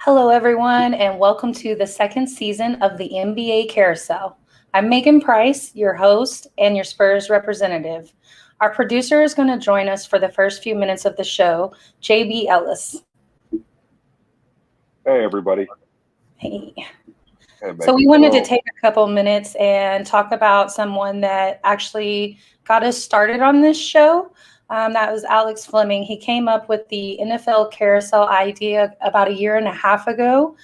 Hello, everyone, and welcome to the second season of the NBA Carousel. I'm Meagan Price, your host and your Spurs representative. Our producer is going to join us for the first few minutes of the show, JB Ellis. Hey, everybody. Hey. Hey, So we wanted to take a couple minutes and talk about someone that actually got us started on this show. That was Alex Fleming. He came up with the NFL Carousel idea about a year and a half ago.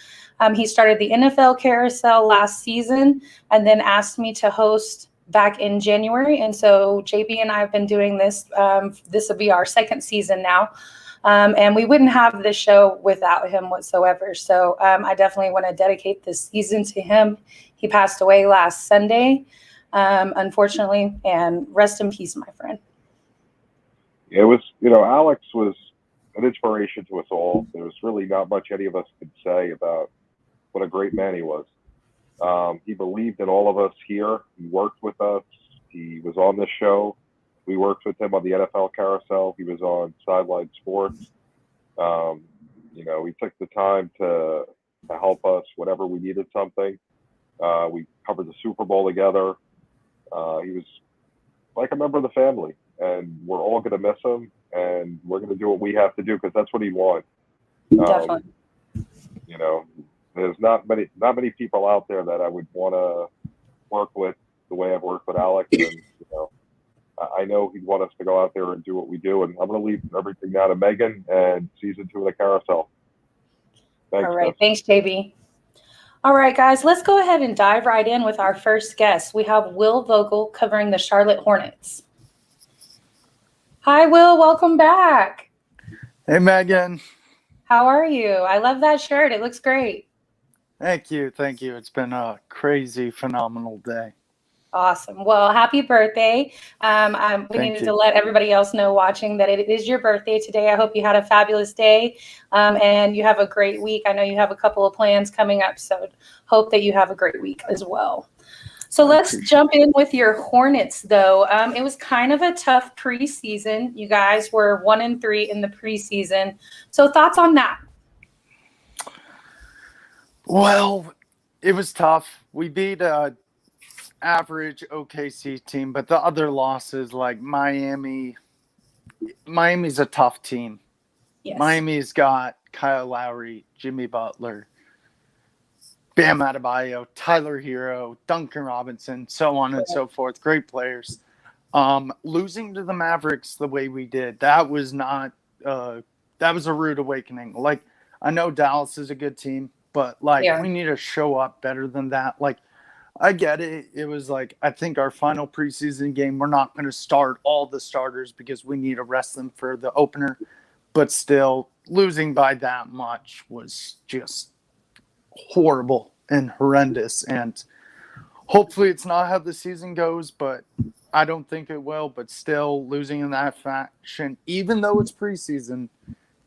He started the NFL Carousel last season and then asked me to host back in January. And so JB and I have been doing this. This will be our second season now. And we wouldn't have this show without him whatsoever. So I definitely want to dedicate this season to him. He passed away last Sunday, unfortunately, and rest in peace, my friend. It was, Alex was an inspiration to us all. There was really not much any of us could say about what a great man he was. He believed in all of us here. He worked with us. He was on this show. We worked with him on the NFL Carousel. He was on Sideline Sports. He took the time to help us whenever we needed something. We covered the Super Bowl together. He was like a member of the family, and we're all going to miss him, and we're going to do what we have to do because that's what he wanted. Definitely. There's not many people out there that I would want to work with the way I've worked with Alex, and I know he'd want us to go out there and do what we do, and I'm going to leave everything now to Megan and season 2 of the Carousel. Thanks, all right. Thanks, JB. All right, guys, let's go ahead and dive right in with our first guest. We have Will Vogel covering the Charlotte Hornets. Hi, Will. Welcome back. Hey, Megan. How are you? I love that shirt. It looks great. Thank you. It's been a crazy, phenomenal day. Awesome. Well, happy birthday. We needed to let everybody else know watching that it is your birthday today. I hope you had a fabulous day and you have a great week. I know you have a couple of plans coming up, so hope that you have a great week as well. So let's jump in with your Hornets, though. It was kind of a tough preseason. You guys were 1-3 in the preseason. So thoughts on that? Well, it was tough. We beat average OKC team, but the other losses like Miami's a tough team. Yes. Miami's got Kyle Lowry, Jimmy Butler, Bam Adebayo, Tyler Hero, Duncan Robinson, so on and so forth. Great players. Losing to the Mavericks the way we did, that was not that was a rude awakening. Like, I know Dallas is a good team, but we need to show up better than that. Like, I get it. It was like, I think our final preseason game, we're not going to start all the starters because we need to rest them for the opener. But still, losing by that much was just horrible and horrendous. And hopefully it's not how the season goes, but I don't think it will. But still, losing in that fashion, even though it's preseason,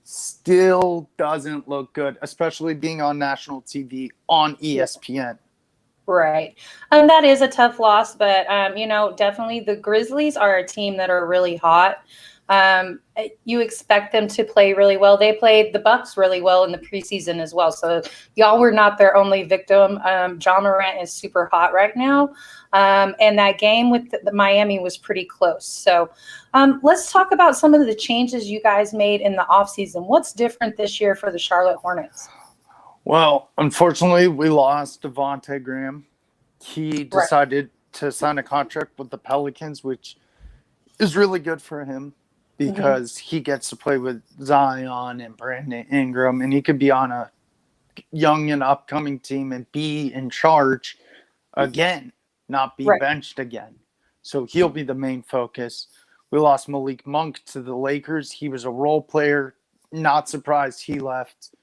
still doesn't look good, especially being on national TV on ESPN. Right. That is a tough loss, but, definitely the Grizzlies are a team that are really hot. You expect them to play really well. They played the Bucks really well in the preseason as well. So y'all were not their only victim. John Morant is super hot right now. And that game with the Miami was pretty close. So let's talk about some of the changes you guys made in the offseason. What's different this year for the Charlotte Hornets? Well, unfortunately, we lost Devontae Graham. He decided to sign a contract with the Pelicans, which is really good for him because he gets to play with Zion and Brandon Ingram, and he could be on a young and upcoming team and be in charge again, not be benched again. So he'll be the main focus. We lost Malik Monk to the Lakers. He was a role player. Not surprised he left.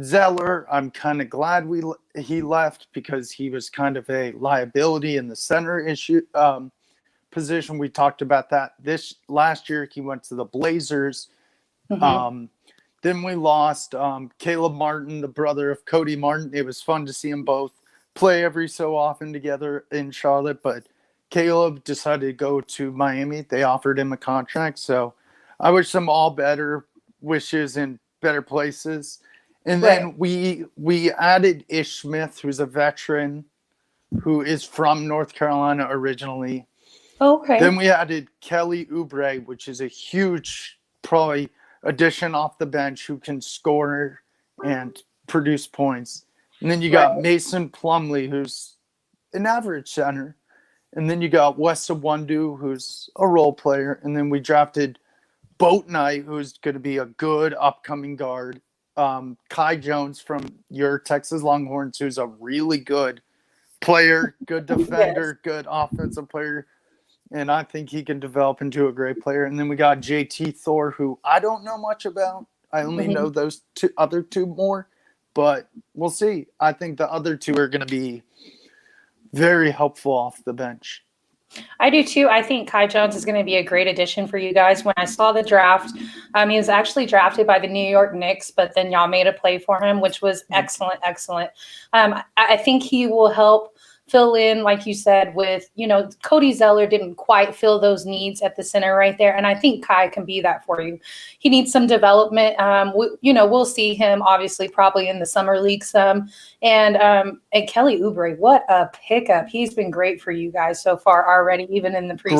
Zeller, I'm kind of glad he left because he was kind of a liability in the center position. We talked about that last year. He went to the Blazers. Then we lost Caleb Martin, the brother of Cody Martin. It was fun to see them both play every so often together in Charlotte, but Caleb decided to go to Miami. They offered him a contract, so I wish them all better wishes in better places. And then we added Ish Smith, who's a veteran, who is from North Carolina originally. Okay. Then we added Kelly Oubre, which is a huge, probably, addition off the bench who can score and produce points. And then you got Mason Plumlee, who's an average center. And then you got Wes Iwundu, who's a role player. And then we drafted Boat Knight, who's going to be a good upcoming guard. Kai Jones from your Texas Longhorns, who's a really good player, good defender, good offensive player. And I think he can develop into a great player. And then we got JT Thor, who I don't know much about. I only know those other two more. But we'll see. I think the other two are going to be very helpful off the bench. I do too. I think Kai Jones is going to be a great addition for you guys. When I saw the draft, he was actually drafted by the New York Knicks, but then y'all made a play for him, which was excellent. I think he will help fill in, like you said, with, Cody Zeller didn't quite fill those needs at the center right there. And I think Kai can be that for you. He needs some development. We'll see him obviously probably in the summer league some. And Kelly Oubre, what a pickup. He's been great for you guys so far already, even in the preseason.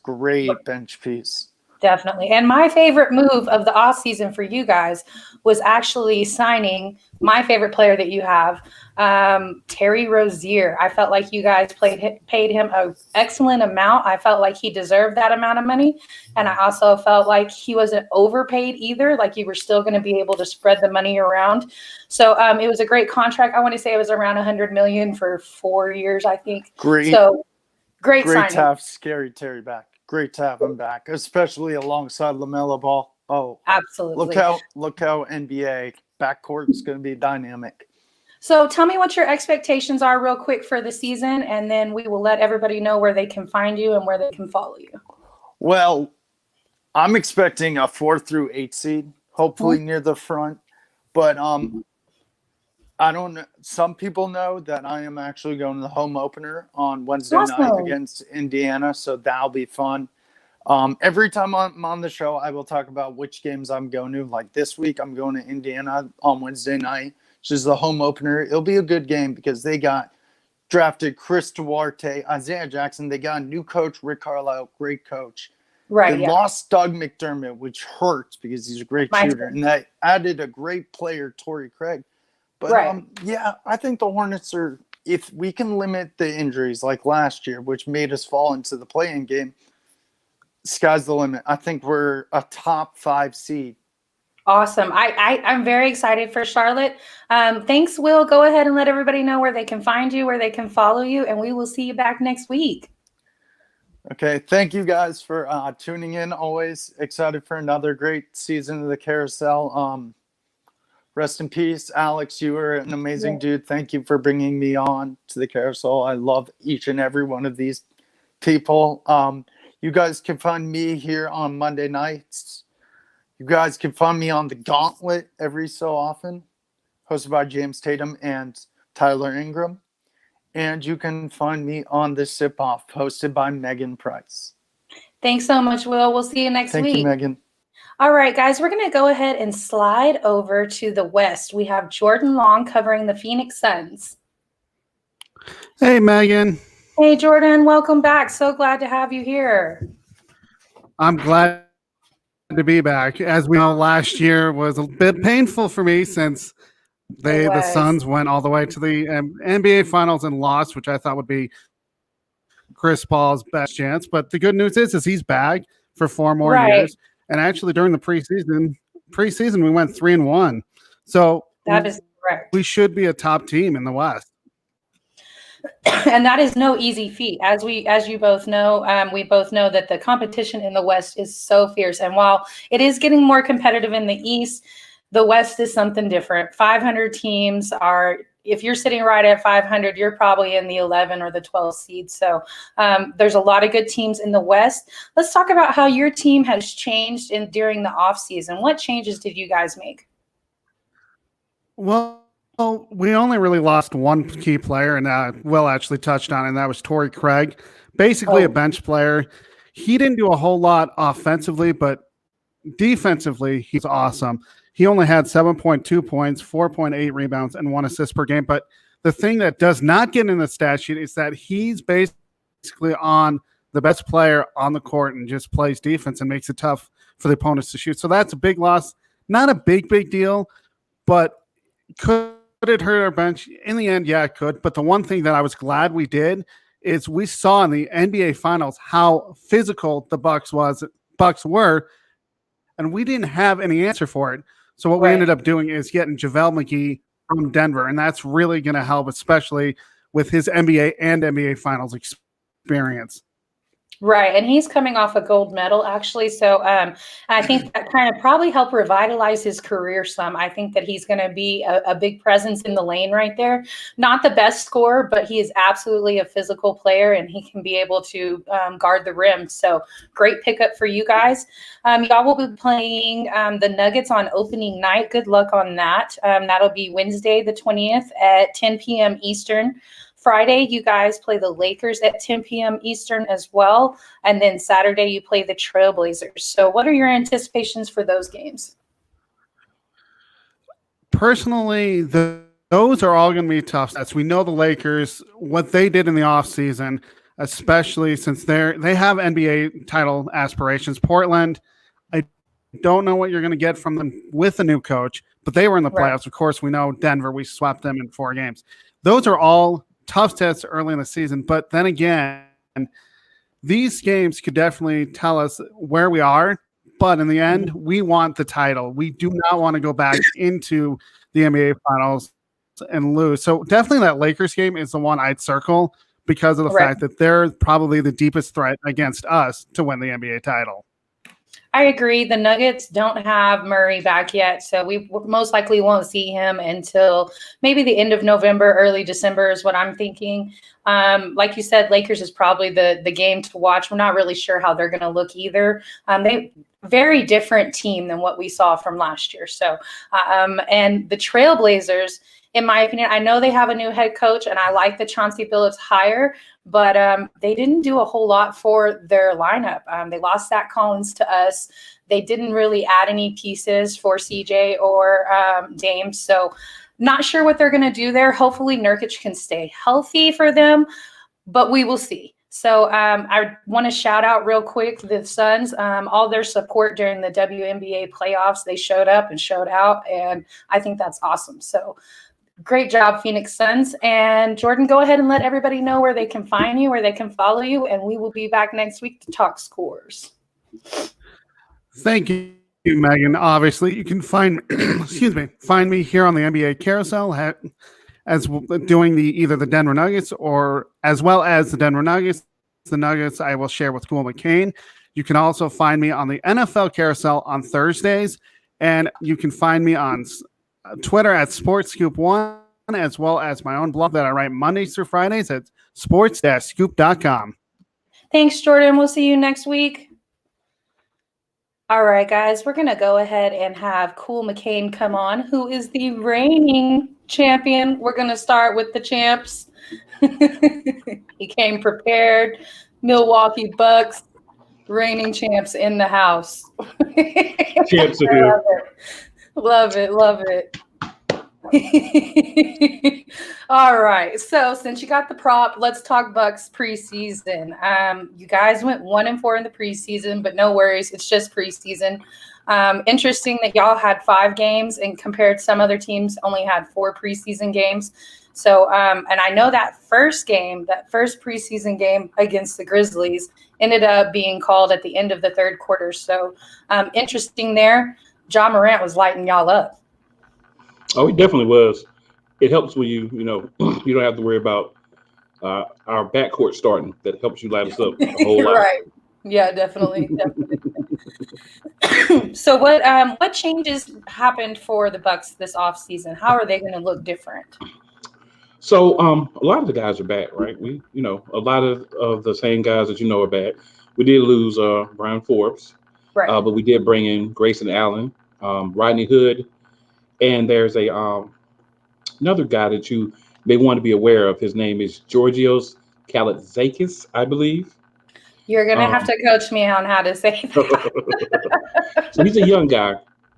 Great bench piece. Definitely. And my favorite move of the offseason for you guys was actually signing my favorite player that you have, Terry Rozier. I felt like you guys paid him an excellent amount. I felt like he deserved that amount of money. And I also felt like he wasn't overpaid either. Like you were still going to be able to spread the money around. So it was a great contract. I want to say it was around $100 million for 4 years, I think. Great signing. to have Scary Terry back. Great to have him back, especially alongside LaMelo Ball. Oh, absolutely. Look how NBA backcourt is going to be dynamic. So tell me what your expectations are real quick for the season, and then we will let everybody know where they can find you and where they can follow you. Well, I'm expecting a 4 through 8 seed, hopefully near the front. But I don't know. Some people know that I am actually going to the home opener on Wednesday night against Indiana, so that'll be fun. Every time I'm on the show, I will talk about which games I'm going to. Like this week, I'm going to Indiana on Wednesday night, which is the home opener. It'll be a good game because they got drafted Chris Duarte, Isaiah Jackson. They got a new coach, Rick Carlisle, great coach. Right. They lost Doug McDermott, which hurts because he's a great shooter. And they added a great player, Torrey Craig. But, I think the Hornets are, if we can limit the injuries like last year, which made us fall into the play-in game, sky's the limit. I think we're a top 5 seed. Awesome. I'm very excited for Charlotte. Thanks, Will. Go ahead and let everybody know where they can find you, where they can follow you, and we will see you back next week. Okay. Thank you guys for tuning in. Always excited for another great season of the Carousel. Rest in peace, Alex. You were an amazing dude. Thank you for bringing me on to the Carousel. I love each and every one of these people. You guys can find me here on Monday nights. You guys can find me on The Gauntlet every so often, hosted by James Tatum and Tyler Ingram. And you can find me on The Sip Off, hosted by Meagan Price. Thanks so much, Will. We'll see you next week. Thank you, Meagan. All right, guys, we're going to go ahead and slide over to the West. We have Jordan Long covering the Phoenix Suns. Hey, Meagan. Hey, Jordan. Welcome back. So glad to have you here. I'm glad to be back. As we know, last year was a bit painful for me since the Suns went all the way to the NBA Finals and lost, which I thought would be Chris Paul's best chance. But the good news is he's back for 4 more years. And actually, during the preseason, we went 3-1. So that is correct. We should be a top team in the West. And that is no easy feat. As you both know, we both know that the competition in the West is so fierce. And while it is getting more competitive in the East, the West is something different. 500 teams are. If you're sitting right at 500, you're probably in the 11 or the 12 seed. So there's a lot of good teams in the West. Let's talk about how your team has changed during the offseason. What changes did you guys make? Well, we only really lost one key player, and Will actually touched on it, and that was Torrey Craig, basically a bench player. He didn't do a whole lot offensively, but defensively, he's awesome. he only had 7.2 points, 4.8 rebounds, and 1 assist per game. But the thing that does not get in the stat sheet is that he's basically on the best player on the court and just plays defense and makes it tough for the opponents to shoot. So that's a big loss. Not a big deal, but could it hurt our bench? In the end, yeah, it could. But the one thing that I was glad we did is we saw in the NBA Finals how physical the Bucks were, and we didn't have any answer for it. So what we ended up doing is getting JaVale McGee from Denver, and that's really going to help, especially with his NBA and NBA Finals experience. Right, and he's coming off a gold medal, actually. So I think that kind of probably helped revitalize his career some. I think that he's going to be a big presence in the lane right there. Not the best scorer, but he is absolutely a physical player, and he can be able to guard the rim. So great pickup for you guys. Y'all will be playing the Nuggets on opening night. Good luck on that. That'll be Wednesday the 20th at 10 p.m. Eastern. Friday, you guys play the Lakers at 10 p.m. Eastern as well. And then Saturday, you play the Trailblazers. So what are your anticipations for those games? Personally, those are all going to be tough sets. We know the Lakers, what they did in the offseason, especially since they have NBA title aspirations. Portland, I don't know what you're going to get from them with a new coach, but they were in the playoffs. Right. Of course, we know Denver, we swept them in 4 games. Those are all tough sets early in the season, but then again, these games could definitely tell us where we are, but in the end, we want the title. We do not want to go back into the NBA Finals and lose. So definitely that Lakers game is the one I'd circle because of the fact that they're probably the deepest threat against us to win the NBA title. I agree. The Nuggets don't have Murray back yet, so we most likely won't see him until maybe the end of November, early December is what I'm thinking. Like you said, Lakers is probably the game to watch. We're not really sure how they're going to look either. They very different team than what we saw from last year. So, and the Trailblazers, in my opinion, I know they have a new head coach, and I like the Chauncey Billups hire, but they didn't do a whole lot for their lineup. They lost Zach Collins to us. They didn't really add any pieces for CJ or Dame. So not sure what they're going to do there. Hopefully Nurkic can stay healthy for them, but we will see. So I want to shout out real quick the Suns, all their support during the WNBA playoffs. They showed up and showed out, and I think that's awesome. So great job, Phoenix Suns. And Jordan, go ahead and let everybody know where they can find you, where they can follow you, and we will be back next week to talk scores. Thank you, Megan. Obviously, you can find find me here on the NBA Carousel as doing either the Denver Nuggets or as well as the Denver Nuggets. The Nuggets I will share with Cool McCain. You can also find me on the NFL Carousel on Thursdays, and you can find me on Twitter at SportsScoop1, as well as my own blog that I write Mondays through Fridays at sports-scoop.com. Thanks, Jordan. We'll see you next week. All right, guys, we're going to go ahead and have Cool McCain come on, who is the reigning champion. We're going to start with the champs. He came prepared. Milwaukee Bucks, reigning champs in the house. Champs are here. Love it. All right. So since you got the prop, let's talk Bucks preseason. You guys went 1-4 in the preseason, but no worries. It's just preseason. Interesting that y'all had 5 games and compared some other teams only had 4 preseason games. So, and I know that first preseason game against the Grizzlies ended up being called at the end of the third quarter. So interesting there. Ja Morant was lighting y'all up. Oh, he definitely was. It helps when you don't have to worry about our backcourt starting. That helps you light us up a whole lot. Right. Yeah, definitely. So what changes happened for the Bucks this offseason? How are they going to look different? So a lot of the guys are back, right? We, a lot of the same guys that are back. We did lose Brian Forbes. Right. But we did bring in Grayson Allen, Rodney Hood, and there's another guy that you may want to be aware of. His name is Georgios Kalaitzakis, I believe. You're going to have to coach me on how to say that. So he's a young guy.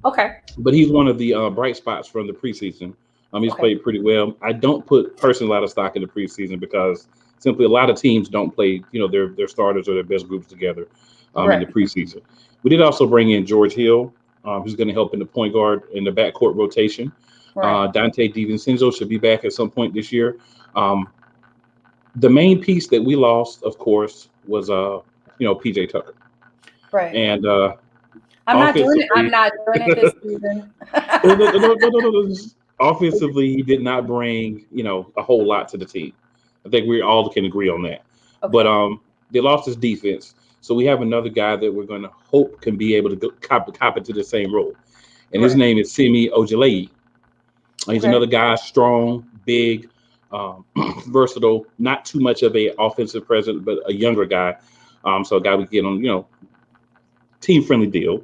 Okay. But he's one of the bright spots from the preseason. He's played pretty well. I don't put personally a lot of stock in the preseason because simply a lot of teams don't play, their starters or their best groups together in the preseason. We did also bring in George Hill, who's going to help in the point guard in the backcourt rotation. Dante DiVincenzo should be back at some point this year. The main piece that we lost, of course, was PJ Tucker. Right. And I'm not doing it. I'm not doing it this season. No. Offensively, he did not bring, a whole lot to the team. I think we all can agree on that. Okay. But they lost his defense. So we have another guy that we're going to hope can be able to cop into the same role. And his name is Semi Ojeleye. He's another guy, strong, big, versatile, not too much of a offensive presence, but a younger guy. So a guy we get on, team-friendly deal.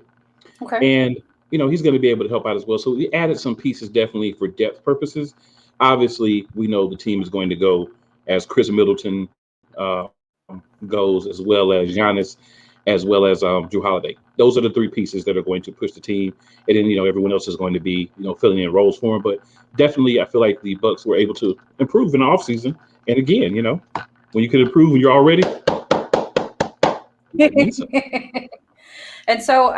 Okay. And he's going to be able to help out as well. So we added some pieces definitely for depth purposes. Obviously, we know the team is going to go as Chris Middleton goes, as well as Giannis, as well as Drew Holiday. Those are the three pieces that are going to push the team. And then, everyone else is going to be, filling in roles for him. But definitely, I feel like the Bucks were able to improve in the offseason. And again, when you can improve when you're already. And so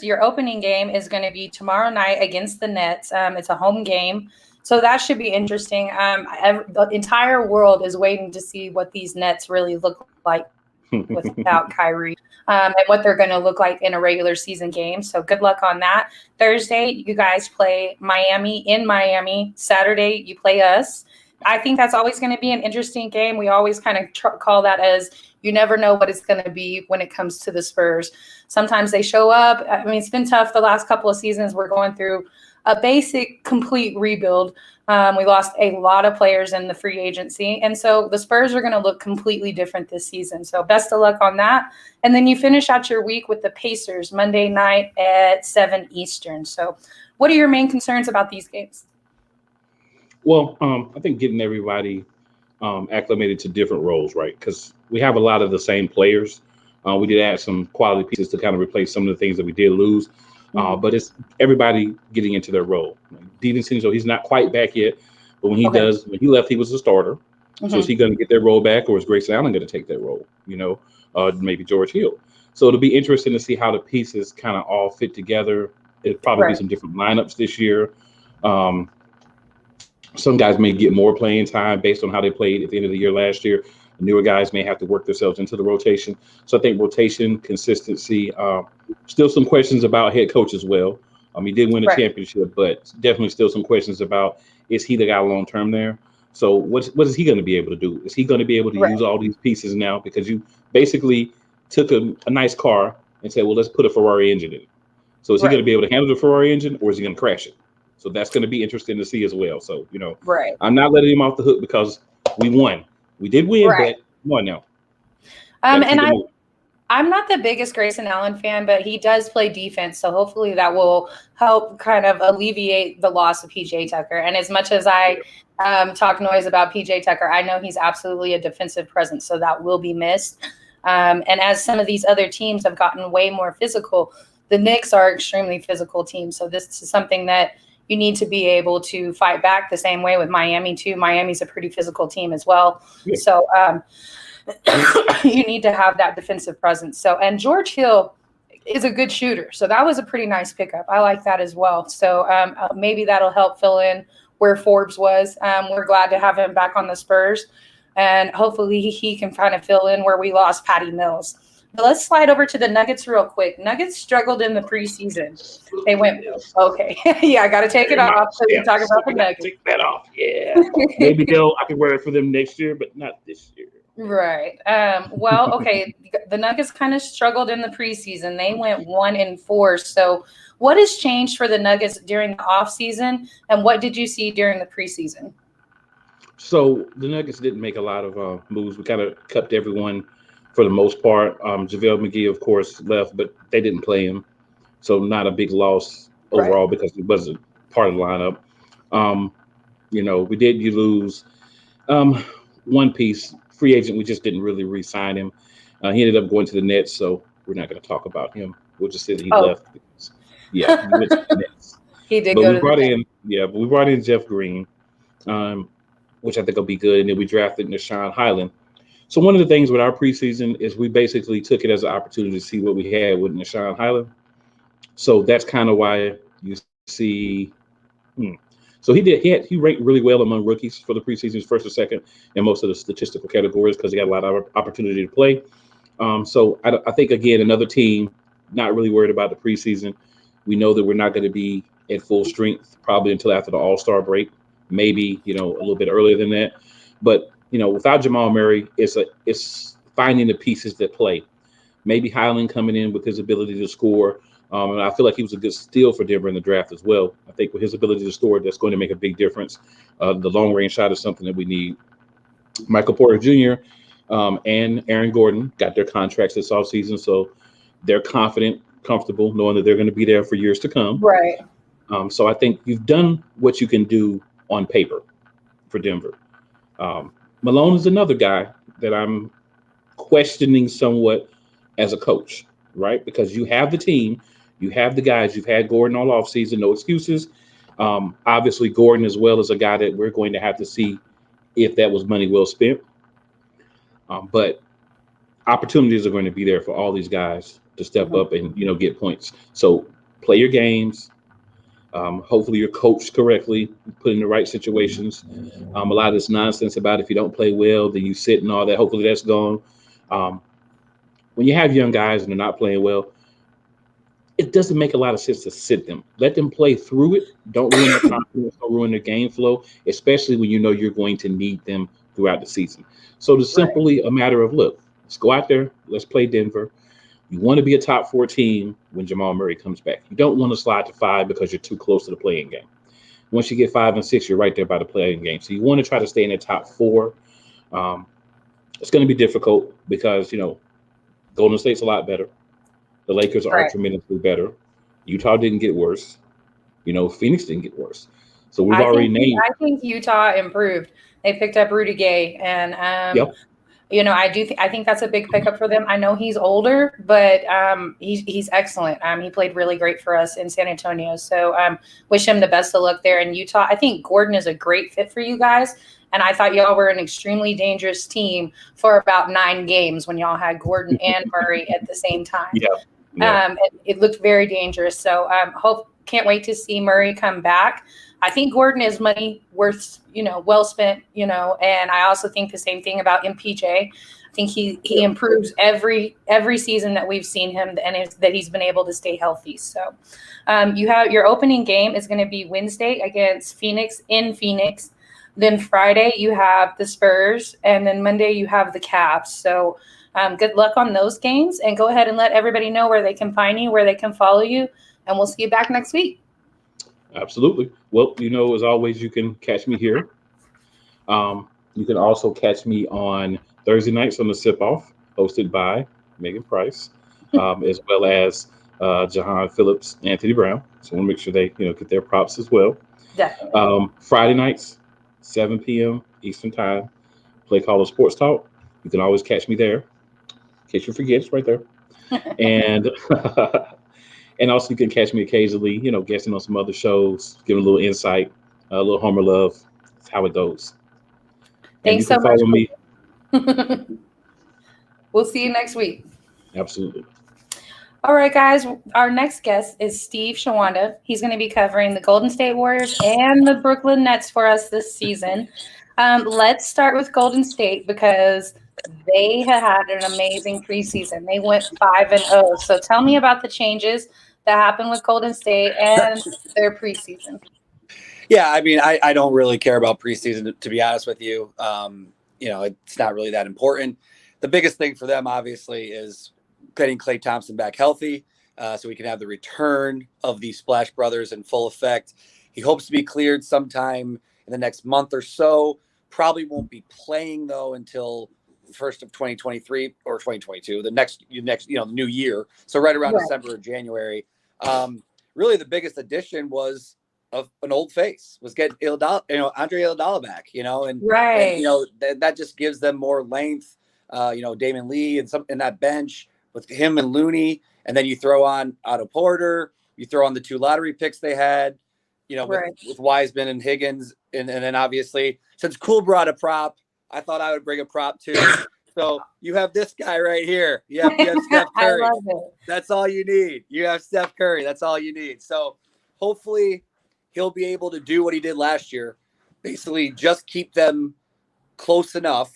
your opening game is going to be tomorrow night against the Nets. It's a home game. So that should be interesting. The entire world is waiting to see what these Nets really look like without Kyrie and what they're going to look like in a regular season game. So good luck on that. Thursday, you guys play Miami in Miami. Saturday, you play us. I think that's always going to be an interesting game. We always kind of call that as you never know what it's going to be when it comes to the Spurs. Sometimes they show up. I mean, it's been tough the last couple of seasons. We're going through a basic, complete rebuild. We lost a lot of players in the free agency. And so the Spurs are going to look completely different this season. So best of luck on that. And then you finish out your week with the Pacers Monday night at 7 Eastern. So what are your main concerns about these games? Well, I think getting everybody acclimated to different roles, right? Because we have a lot of the same players. We did add some quality pieces to kind of replace some of the things that we did lose. But it's everybody getting into their role. DiVincenzo, he's not quite back yet, but when he left, he was a starter. So is he going to get that role back, or is Grayson Allen going to take that role? Maybe George Hill. So it'll be interesting to see how the pieces kind of all fit together. It'll probably be some different lineups this year. Some guys may get more playing time based on how they played at the end of the year last year. The newer guys may have to work themselves into the rotation. So I think rotation, consistency, still some questions about head coach as well. He did win a championship, but definitely still some questions about, is he the guy long-term there? So what is he going to be able to do? Is he going to be able to use all these pieces now? Because you basically took a nice car and said, well, let's put a Ferrari engine in it. So is he going to be able to handle the Ferrari engine, or is he going to crash it? So that's going to be interesting to see as well. So, I'm not letting him off the hook because we won. We did win, but won now. And I'm not the biggest Grayson Allen fan, but he does play defense. So hopefully that will help kind of alleviate the loss of PJ Tucker. And as much as I talk noise about PJ Tucker, I know he's absolutely a defensive presence. So that will be missed. And as some of these other teams have gotten way more physical, the Knicks are extremely physical teams. So this is something that you need to be able to fight back the same way with Miami too. Miami's a pretty physical team as well. Yeah. So you need to have that defensive presence. So, and George Hill is a good shooter. So that was a pretty nice pickup. I like that as well. So maybe that'll help fill in where Forbes was. We're glad to have him back on the Spurs, and hopefully he can kind of fill in where we lost Patty Mills. But let's slide over to the Nuggets real quick. Nuggets struggled in the preseason. They went, okay. Yeah, I got to take it off. So we talk about the Nuggets. Take that off, yeah. Maybe I can wear it for them next year, but not this year. Right. Well, okay. The Nuggets kind of struggled in the preseason. They went 1-4. So what has changed for the Nuggets during the offseason, and what did you see during the preseason? So the Nuggets didn't make a lot of moves. We kind of kept everyone for the most part. JaVale McGee, of course, left, but they didn't play him. So not a big loss overall because he wasn't part of the lineup. You lose one piece, free agent. We just didn't really re-sign him. He ended up going to the Nets, so we're not going to talk about him. We'll just say that he left. Yeah, he went to the Nets. He did But go we to brought the in, but we brought in Jeff Green, which I think will be good. And then we drafted Nashawn Highland. So one of the things with our preseason is we basically took it as an opportunity to see what we had with Nashawn Highland. So that's kind of why you see. So he ranked really well among rookies for the preseason, first or second in most of the statistical categories because he got a lot of opportunity to play. So I think, again, another team not really worried about the preseason. We know that we're not going to be at full strength probably until after the All-Star break, maybe, a little bit earlier than that. But, without Jamal Murray, it's finding the pieces that play. Maybe Highland coming in with his ability to score. And I feel like he was a good steal for Denver in the draft as well. I think with his ability to score, that's going to make a big difference. The long-range shot is something that we need. Michael Porter Jr. And Aaron Gordon got their contracts this offseason, so they're confident, comfortable, knowing that they're going to be there for years to come. Right. So I think you've done what you can do on paper for Denver. Malone is another guy that I'm questioning somewhat as a coach, right? Because you have the team, you have the guys, you've had Gordon all offseason, no excuses. Obviously, Gordon as well is a guy that we're going to have to see if that was money well spent. But opportunities are going to be there for all these guys to step up and, get points. So play your games. Hopefully you're coached correctly, put in the right situations. A lot of this nonsense about if you don't play well, then you sit and all that. Hopefully that's gone. When you have young guys and they're not playing well, it doesn't make a lot of sense to sit them. Let them play through it. Don't ruin their confidence. Don't ruin their game flow, especially when you know you're going to need them throughout the season. So it's simply a matter of, look, let's go out there. Let's play Denver. You want to be a top 4 team when Jamal Murray comes back. You don't want to slide to 5 because you're too close to the playing game. Once you get 5 and 6, you're right there by the playing game. So you want to try to stay in the top 4. It's going to be difficult because, Golden State's a lot better. The Lakers are tremendously better. Utah didn't get worse. Phoenix didn't get worse. So we've already named. I think Utah improved. They picked up Rudy Gay, and I think that's a big pickup for them. I know he's older, but he's excellent. He played really great for us in San Antonio. So wish him the best of luck there in Utah. I think Gordon is a great fit for you guys. And I thought y'all were an extremely dangerous team for about 9 games when y'all had Gordon and Murray at the same time. It looked very dangerous. So can't wait to see Murray come back. I think Gordon is money worth, well spent, and I also think the same thing about MPJ. I think he improves every season that we've seen him and that he's been able to stay healthy. So you have your opening game is going to be Wednesday against Phoenix in Phoenix. Then Friday you have the Spurs, and then Monday you have the Cavs. So good luck on those games, and go ahead and let everybody know where they can find you, where they can follow you, and we'll see you back next week. Absolutely. Well, as always, you can catch me here. You can also catch me on Thursday nights on the Sip Off, hosted by Meagan Price, as well as Jahan Phillips, Anthony Brown. So I want to make sure they get their props as well. Definitely. Friday nights, 7 p.m. Eastern Time, Play Caller Sports Talk. You can always catch me there. In case you forget, it's right there. And and also you can catch me occasionally, guesting on some other shows, giving a little insight, a little Homer love. That's how it goes. Thanks so much. Follow me. We'll see you next week. Absolutely. All right, guys. Our next guest is Steve Shawanda. He's going to be covering the Golden State Warriors and the Brooklyn Nets for us this season. Let's start with Golden State because they had an amazing preseason. They went 5-0. So tell me about the changes that happened with Golden State and their preseason. Yeah, I mean, I don't really care about preseason, to be honest with you. It's not really that important. The biggest thing for them, obviously, is getting Klay Thompson back healthy so we can have the return of the Splash Brothers in full effect. He hopes to be cleared sometime in the next month or so. Probably won't be playing, though, until the first of 2023 or 2022, the next, the new year. So right around December or January. Really, the biggest addition was of an old face, was getting Andre Iguodala back, and that just gives them more length. Damon Lee and that bench with him and Looney, and then you throw on Otto Porter, You throw on the 2 lottery picks they had, Right. with Wiseman and Higgins. And then obviously, since Cool brought a prop, I thought I would bring a prop too. So you have this guy right here. You have Steph Curry. I love it. That's all you need. You have Steph Curry. That's all you need. So hopefully he'll be able to do what he did last year. Basically just keep them close enough.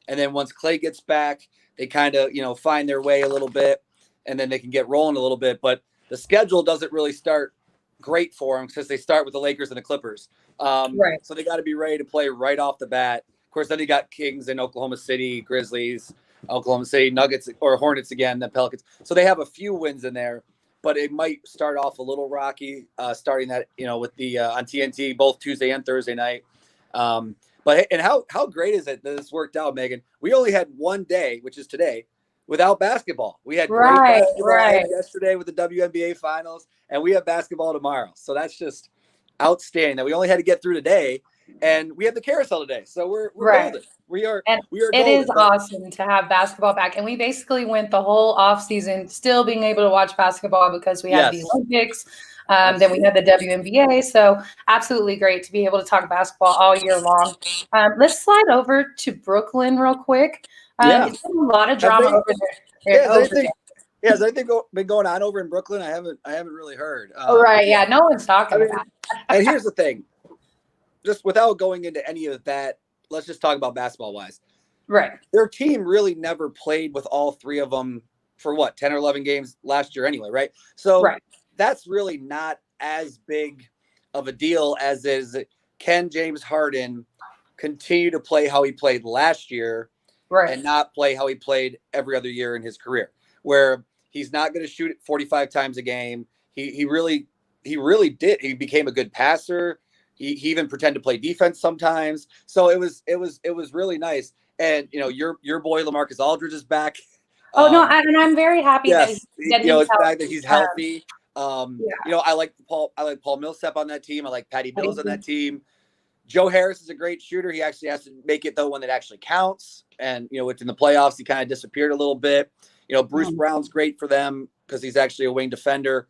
And then once Clay gets back, they kind of, find their way a little bit, and then they can get rolling a little bit. But the schedule doesn't really start great for them because they start with the Lakers and the Clippers. Right. So they got to be ready to play right off the bat. Of course, then you got Kings in Oklahoma City, Grizzlies, Oklahoma City, Nuggets, or Hornets again, the Pelicans. So they have a few wins in there, but it might start off a little rocky, starting that, with the on TNT, both Tuesday and Thursday night. But how great is it that this worked out, Megan? We only had one day, which is today, without basketball. We had great basketball yesterday with the WNBA finals, and we have basketball tomorrow. So that's just outstanding that we only had to get through today, and we have the carousel today. So we're golden. We are It golden, is awesome to have basketball back. And we basically went the whole off season still being able to watch basketball because we had the Olympics. Then we had the WNBA. So absolutely great to be able to talk basketball all year long. Let's slide over to Brooklyn real quick. It's been a lot of drama over there. Has anything been going on over in Brooklyn? I haven't really heard. Yeah, no one's talking about it. And here's the thing. Just without going into any of that, let's just talk about basketball-wise. Right. Their team really never played with all 3 of them for 10 or 11 games last year anyway, right? So that's really not as big of a deal as is can James Harden continue to play how he played last year and not play how he played every other year in his career, where he's not going to shoot it 45 times a game. He really did. He became a good passer. He even pretended to play defense sometimes. So it was really nice. And your boy LaMarcus Aldridge is back. And I'm very happy that he's healthy. I like Paul Millsap on that team. I like Patty Mills on that team. Joe Harris is a great shooter. He actually has to make it the one that actually counts. And within the playoffs, he kind of disappeared a little bit. Bruce Brown's great for them because he's actually a wing defender.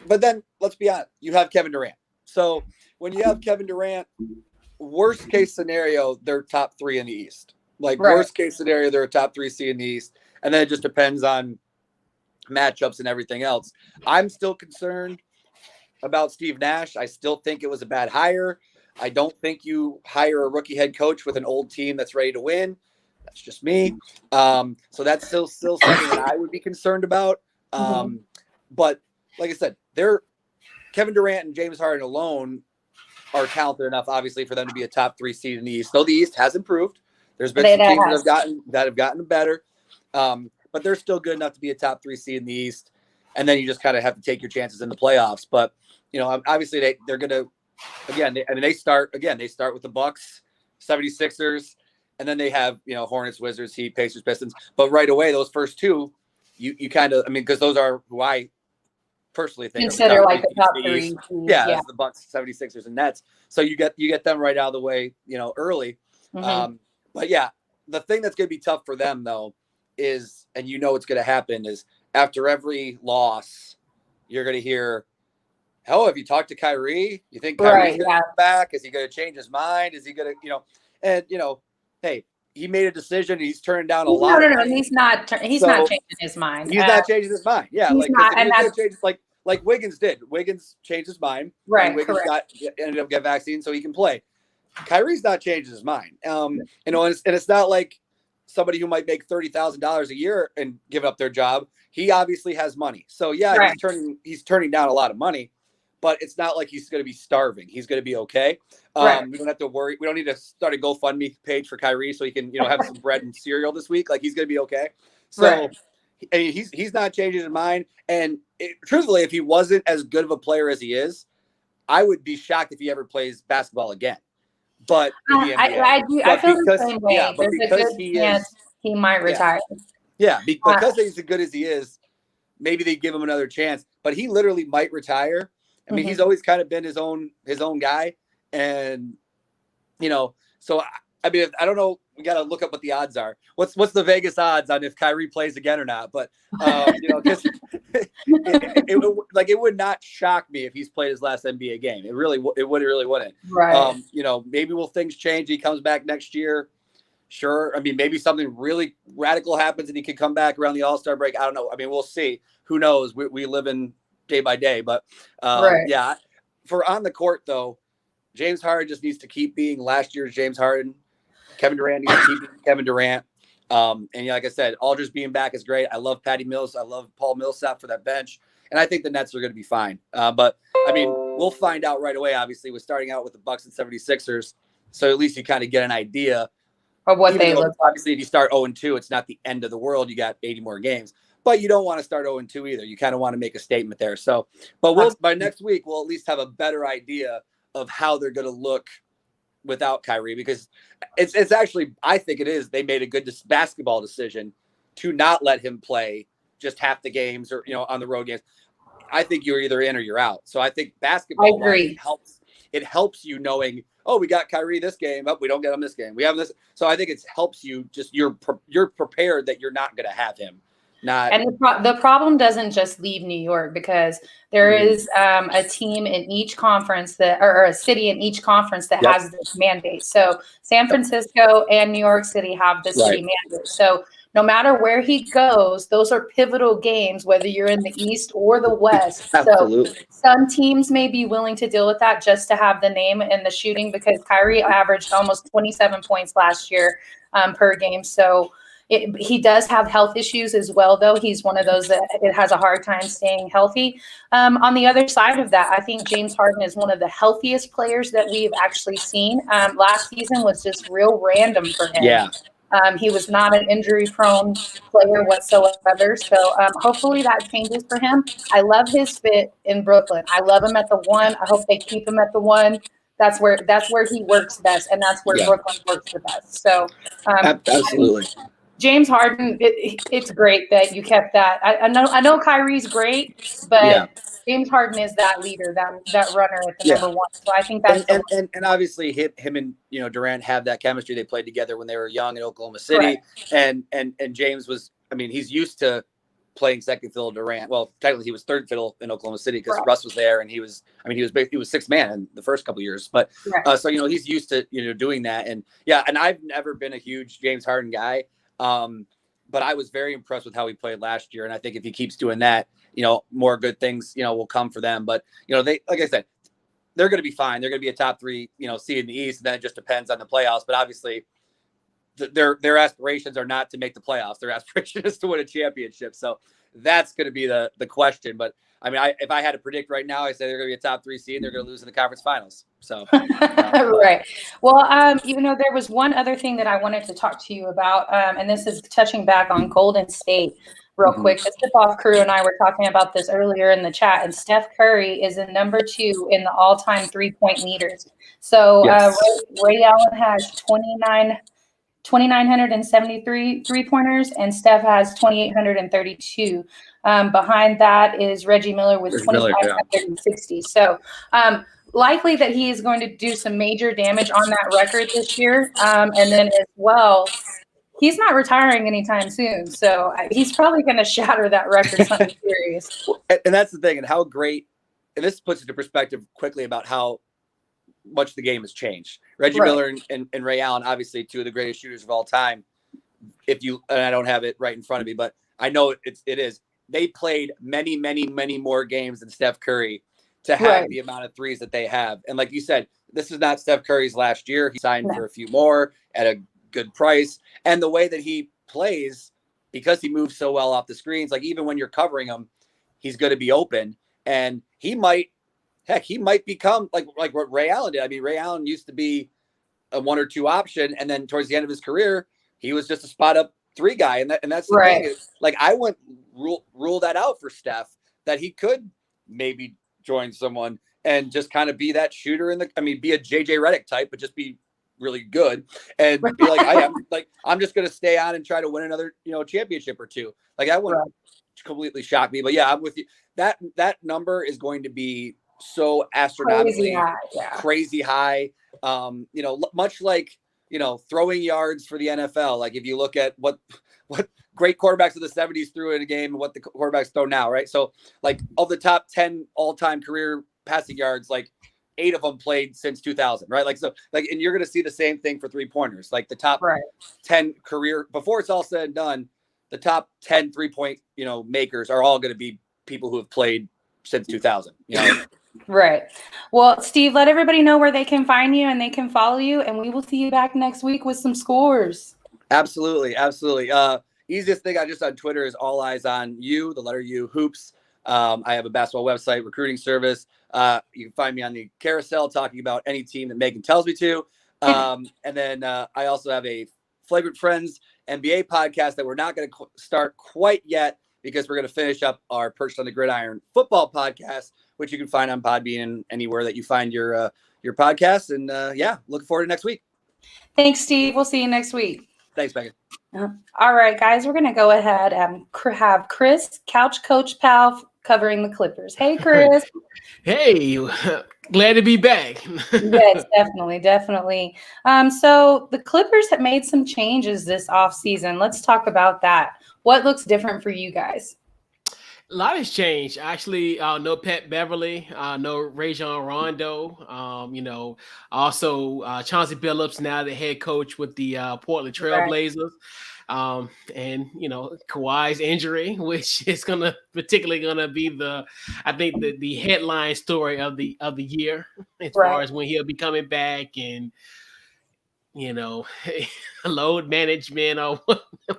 But then let's be honest, you have Kevin Durant. So when you have Kevin Durant, worst case scenario, they're top 3 in the East. Worst case scenario, they're a top 3 seed in the East. And then it just depends on matchups and everything else. I'm still concerned about Steve Nash. I still think it was a bad hire. I don't think you hire a rookie head coach with an old team that's ready to win. That's just me. So that's still something that I would be concerned about. But like I said, Kevin Durant and James Harden alone are talented enough, obviously, for them to be a top 3 seed in the East. So the East has improved. There's been some teams that have gotten better, but they're still good enough to be a top 3 seed in the East. And then you just kind of have to take your chances in the playoffs. But obviously they're going to they start with the Bucks, 76ers, and then they have Hornets, Wizards, Heat, Pacers, Pistons. But right away, those first 2, you kind of because those are who I personally think consider like the top 3. That's the Bucks, 76ers, and Nets. So you get them right out of the way, early. But yeah, the thing that's going to be tough for them though is, and what's going to happen is after every loss, you're going to hear, "Oh, have you talked to Kyrie? You think Kyrie's going to come back? Is he going to change his mind? Is he going to, hey, he made a decision. He's turning down a lot. No, he's not. He's not changing his mind. He's not changing his mind. Yeah, like Wiggins did. Wiggins changed his mind. Right. And Wiggins ended up getting vaccine so he can play. Kyrie's not changing his mind. And it's not like somebody who might make $30,000 a year and give up their job. He obviously has money. So he's turning down a lot of money, but it's not like he's going to be starving. He's going to be okay. We don't have to worry. We don't need to start a GoFundMe page for Kyrie so he can, have some bread and cereal this week. Like he's going to be okay. So he's not changing his mind. And truthfully, if he wasn't as good of a player as he is, I would be shocked if he ever plays basketball again. But I feel the same way. There's a good chance he might retire. Yeah, because he's as good as he is, maybe they give him another chance. But he literally might retire. I mean, he's always kind of been his own guy, and so I mean, I don't know. We got to look up what the odds are. What's the Vegas odds on if Kyrie plays again or not? But because it would not shock me if he's played his last NBA game. It really wouldn't. Right. Maybe will things change? He comes back next year. Sure. I mean, maybe something really radical happens and he can come back around the All-Star break. I don't know. I mean, we'll see. Who knows? We live in day by day. But yeah, for on the court though, James Harden just needs to keep being last year's James Harden. Kevin Durant needs to keep being Kevin Durant. And like I said, Aldridge being back is great. I love Patty Mills. I love Paul Millsap for that bench. And I think the Nets are going to be fine. But I mean, we'll find out right away, obviously, with starting out with the Bucks and 76ers. So at least you kind of get an idea of what they look like. Obviously, if you start 0-2, it's not the end of the world. You got 80 more games. But you don't want to start 0-2 either. You kind of want to make a statement there. So, but by next week, we'll at least have a better idea of how they're going to look without Kyrie, because it's actually, I think it is, they made a good basketball decision to not let him play just half the games or, on the road games. I think you're either in or you're out. So I think basketball it helps you knowing, oh, we got Kyrie this game, we don't get him this game. We have this. So I think it helps you just, you're prepared that you're not going to have him. And the problem doesn't just leave New York, because there is a team in each conference or a city in each conference that has this mandate. So San Francisco and New York City have the city mandate. So no matter where he goes, those are pivotal games, whether you're in the East or the West. Absolutely. So some teams may be willing to deal with that just to have the name and the shooting, because Kyrie averaged almost 27 points last year per game. So he does have health issues as well, though. He's one of those that it has a hard time staying healthy. On the other side of that, I think James Harden is one of the healthiest players that we've actually seen. Last season was just real random for him. Yeah. He was not an injury-prone player whatsoever. So hopefully that changes for him. I love his fit in Brooklyn. I love him at the one. I hope they keep him at the one. That's where he works best, and that's where Brooklyn works the best. So absolutely. James Harden, it's great that you kept that. I know Kyrie's great, but James Harden is that leader, that runner at the number one. So I think that's and obviously him and Durant have that chemistry. They played together when they were young in Oklahoma City, and James was, I mean, he's used to playing second fiddle Durant. Well, technically he was third fiddle in Oklahoma City because Russ was there, and he was sixth man in the first couple of years. But so he's used to doing that, and I've never been a huge James Harden guy. But I was very impressed with how he played last year. And I think if he keeps doing that, more good things, will come for them. But, they, like I said, they're going to be fine. They're going to be a top 3, seed in the East. And then it just depends on the playoffs. But obviously their aspirations are not to make the playoffs. Their aspiration is to win a championship. So that's going to be the question. But I mean, if I had to predict right now, I say they're going to be a top 3 seed and they're going to lose in the conference finals. So, right. Well, there was one other thing that I wanted to talk to you about, and this is touching back on Golden State real quick. The tip-off crew and I were talking about this earlier in the chat, and Steph Curry is in number 2 in the all-time 3-point leaders. So Ray Allen has 2,973 three-pointers, and Steph has 2,832. Behind that is Reggie Miller with 2,560. So likely that he is going to do some major damage on that record this year. And then as well, he's not retiring anytime soon. So he's probably going to shatter that record something serious. And that's the thing, and how great, and this puts into perspective quickly about how much the game has changed. Reggie Miller and Ray Allen, obviously 2 of the greatest shooters of all time. And I don't have it right in front of me, but I know it is. They played many, many, many more games than Steph Curry to have the amount of threes that they have. And like you said, this is not Steph Curry's last year. He signed for a few more at a good price. And the way that he plays, because he moves so well off the screens, like even when you're covering him, he's going to be open. And he might become like what Ray Allen did. I mean, Ray Allen used to be a 1 or 2 option. And then towards the end of his career, he was just a spot up 3 guy. And that's the thing is, like, I wouldn't rule that out for Steph, that he could maybe join someone and just kind of be that shooter be a JJ Redick type, but just be really good and be like, I am, like, I'm just going to stay on and try to win another, championship or 2. Like, that wouldn't completely shock me, but I'm with you. That number is going to be so astronomically crazy high. Much like, throwing yards for the NFL. Like if you look at what great quarterbacks of the 70s threw in a game and what the quarterbacks throw now, right? So like of the top 10 all-time career passing yards, like 8 of them played since 2000, right? Like, so like, and you're going to see the same thing for 3-pointers. Like the top 10 career, before it's all said and done, the top 10 3-point, makers are all going to be people who have played since 2000, Right. Well, Steve, let everybody know where they can find you and they can follow you, and we will see you back next week with some scores. Absolutely. Easiest thing I just on Twitter is All Eyes on You, the letter U, hoops. I have a basketball website, recruiting service. You can find me on the Carousel talking about any team that Meagan tells me to. And then I also have a Flagrant Friends NBA podcast that we're not going to start quite yet because we're going to finish up our Perched on the Gridiron football podcast, which you can find on Podbean and anywhere that you find your podcasts. And looking forward to next week. Thanks, Steve. We'll see you next week. Thanks, Meagan. All right, guys, we're going to go ahead and have Chris, Couch Coach Pal, covering the Clippers. Hey, Chris. Hey, glad to be back. Yes, definitely. So the Clippers have made some changes this offseason. Let's talk about that. What looks different for you guys? A lot has changed. Actually, no Pat Beverly, no Rajon Rondo. Also Chauncey Billups, now the head coach with the Portland Trailblazers. And Kawhi's injury, which is particularly gonna be the headline story of the year as far as when he'll be coming back and load management or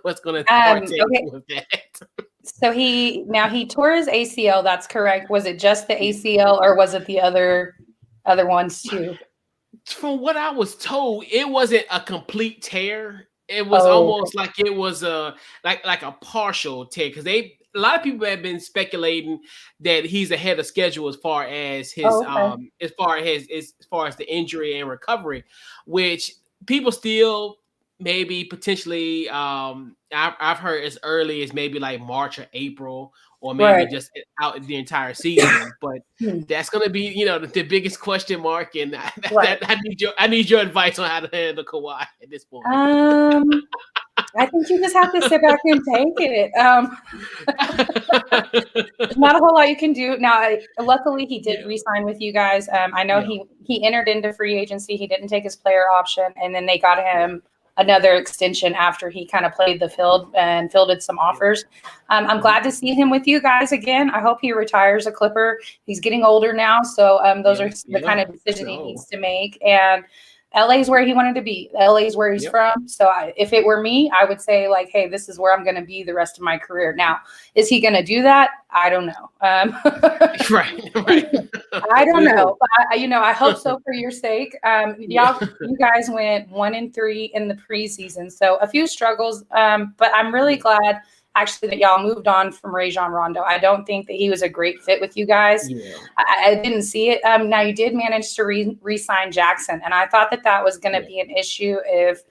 what's gonna partake with that. So he tore his ACL. That's correct. Was it just the ACL or was it the other ones too? From what I was told, it wasn't a complete tear. It was almost like it was a partial tear because a lot of people have been speculating that he's ahead of schedule as far as his as far as the injury and recovery, which people still maybe potentially I've heard as early as maybe like March or April or maybe just out the entire season. But that's going to be, the biggest question mark. And I need your advice on how to handle Kawhi at this point. I think you just have to sit back and take it. There's not a whole lot you can do. Now, luckily, he did re-sign with you guys. I know he entered into free agency. He didn't take his player option, and then they got him another extension after he kind of played the field and fielded some offers. I'm glad to see him with you guys again. I hope he retires a Clipper. He's getting older now, so those are the kind of decisions he needs to make. And LA is where he wanted to be. LA is where he's from. So if it were me, I would say like, hey, this is where I'm going to be the rest of my career. Now, is he going to do that? I don't know. Right. I don't know. But I hope so for your sake. You guys went 1-3 in the preseason. So a few struggles, but I'm really glad actually that y'all moved on from Rajon Rondo. I don't think that he was a great fit with you guys. I didn't see it. Now you did manage to re-sign Jackson, and I thought that was going to be an issue. If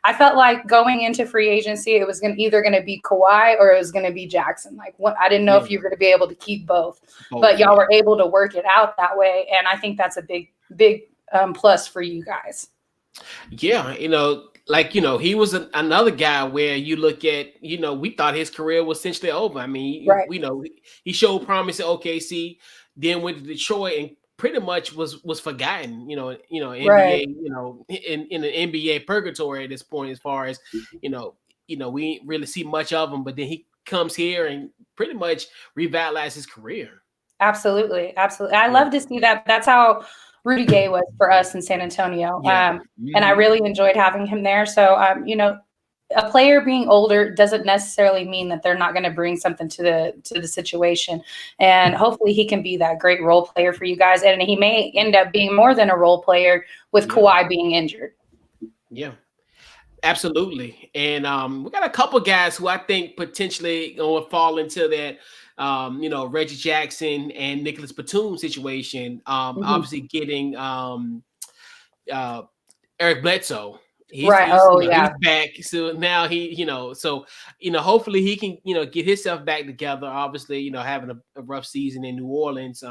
I felt like going into free agency, it was either going to be Kawhi or it was going to be Jackson. Like I didn't know if you were going to be able to keep both, but y'all were able to work it out that way, and I think that's a big plus for you guys. Yeah, he was another guy where you look at, we thought his career was essentially over. I mean, he showed promise at OKC, then went to Detroit and pretty much was forgotten, NBA, in an NBA purgatory at this point, as far as, we didn't really see much of him, but then he comes here and pretty much revitalized his career. Absolutely. I love to see that. That's how Rudy Gay was for us in San Antonio. And I really enjoyed having him there. So, a player being older doesn't necessarily mean that they're not going to bring something to the situation. And hopefully he can be that great role player for you guys. And he may end up being more than a role player with Kawhi being injured. Yeah, absolutely. And we got a couple guys who I think potentially going to fall into that, Reggie Jackson and Nicholas Batum situation. Obviously getting Eric Bledsoe. He's back. So now hopefully he can, get himself back together. Obviously, having a rough season in New Orleans.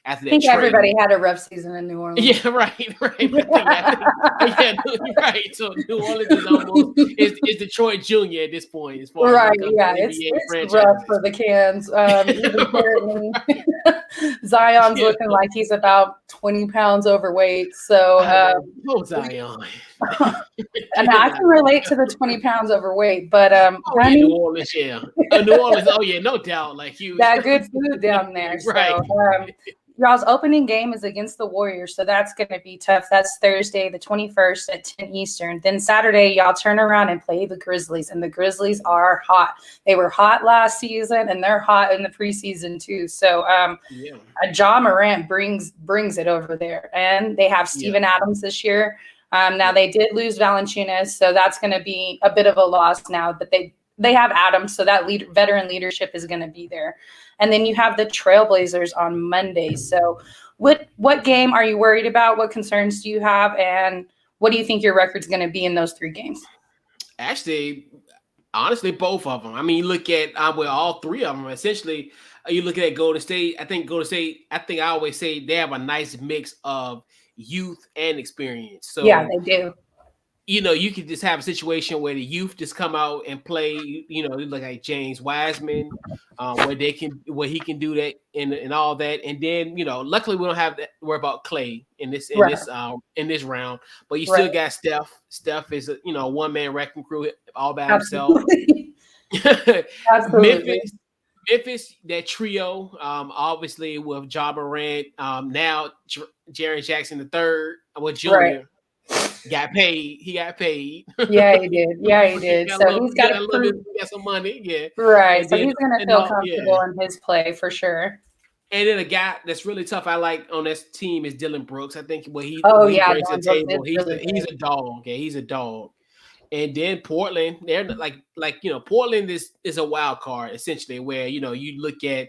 After that, I think everybody had a rough season in New Orleans. Yeah, right. Right. So New Orleans is almost is Detroit Junior at this point, as far as it's rough for the Cans. Zion's looking like he's about 20 pounds overweight. So Zion. And I can relate to the 20 pounds overweight, but New Orleans, New Orleans, no doubt, like you got good food down there. Right. So y'all's opening game is against the Warriors, so that's going to be tough. That's Thursday, the 21st at 10 Eastern. Then Saturday, y'all turn around and play the Grizzlies, and the Grizzlies are hot. They were hot last season, and they're hot in the preseason too. So Ja Morant brings it over there, and they have Steven Adams this year. Now they did lose Valanciunas, so that's going to be a bit of a loss now, but they have Adams, so that veteran leadership is going to be there. And then you have the Trailblazers on Monday. So what game are you worried about? What concerns do you have? And what do you think your record's going to be in those 3 games? Actually, honestly, both of them. I mean, you look at all 3 of them. Essentially, you look at Golden State. I think I always say they have a nice mix of youth and experience. So yeah, they do. You could just have a situation where the youth just come out and play, look like James Wiseman, where he can do that and all that. And then, luckily we don't have to worry about Clay in this round, but you still got Steph. Steph is a one-man wrecking crew all by himself. Absolutely. Memphis, that trio, obviously with Ja Morant, now Jaren Jackson III, with Junior. Right. Got paid. He got paid. Yeah, he did. So he's got some money. Yeah. Right. So he's going to feel comfortable in his play for sure. And then a guy that's really tough I like on this team is Dylan Brooks. I think what he brings to the table, he's a dog. Yeah, he's a dog. And then Portland, they're like Portland is a wild card essentially, where you look at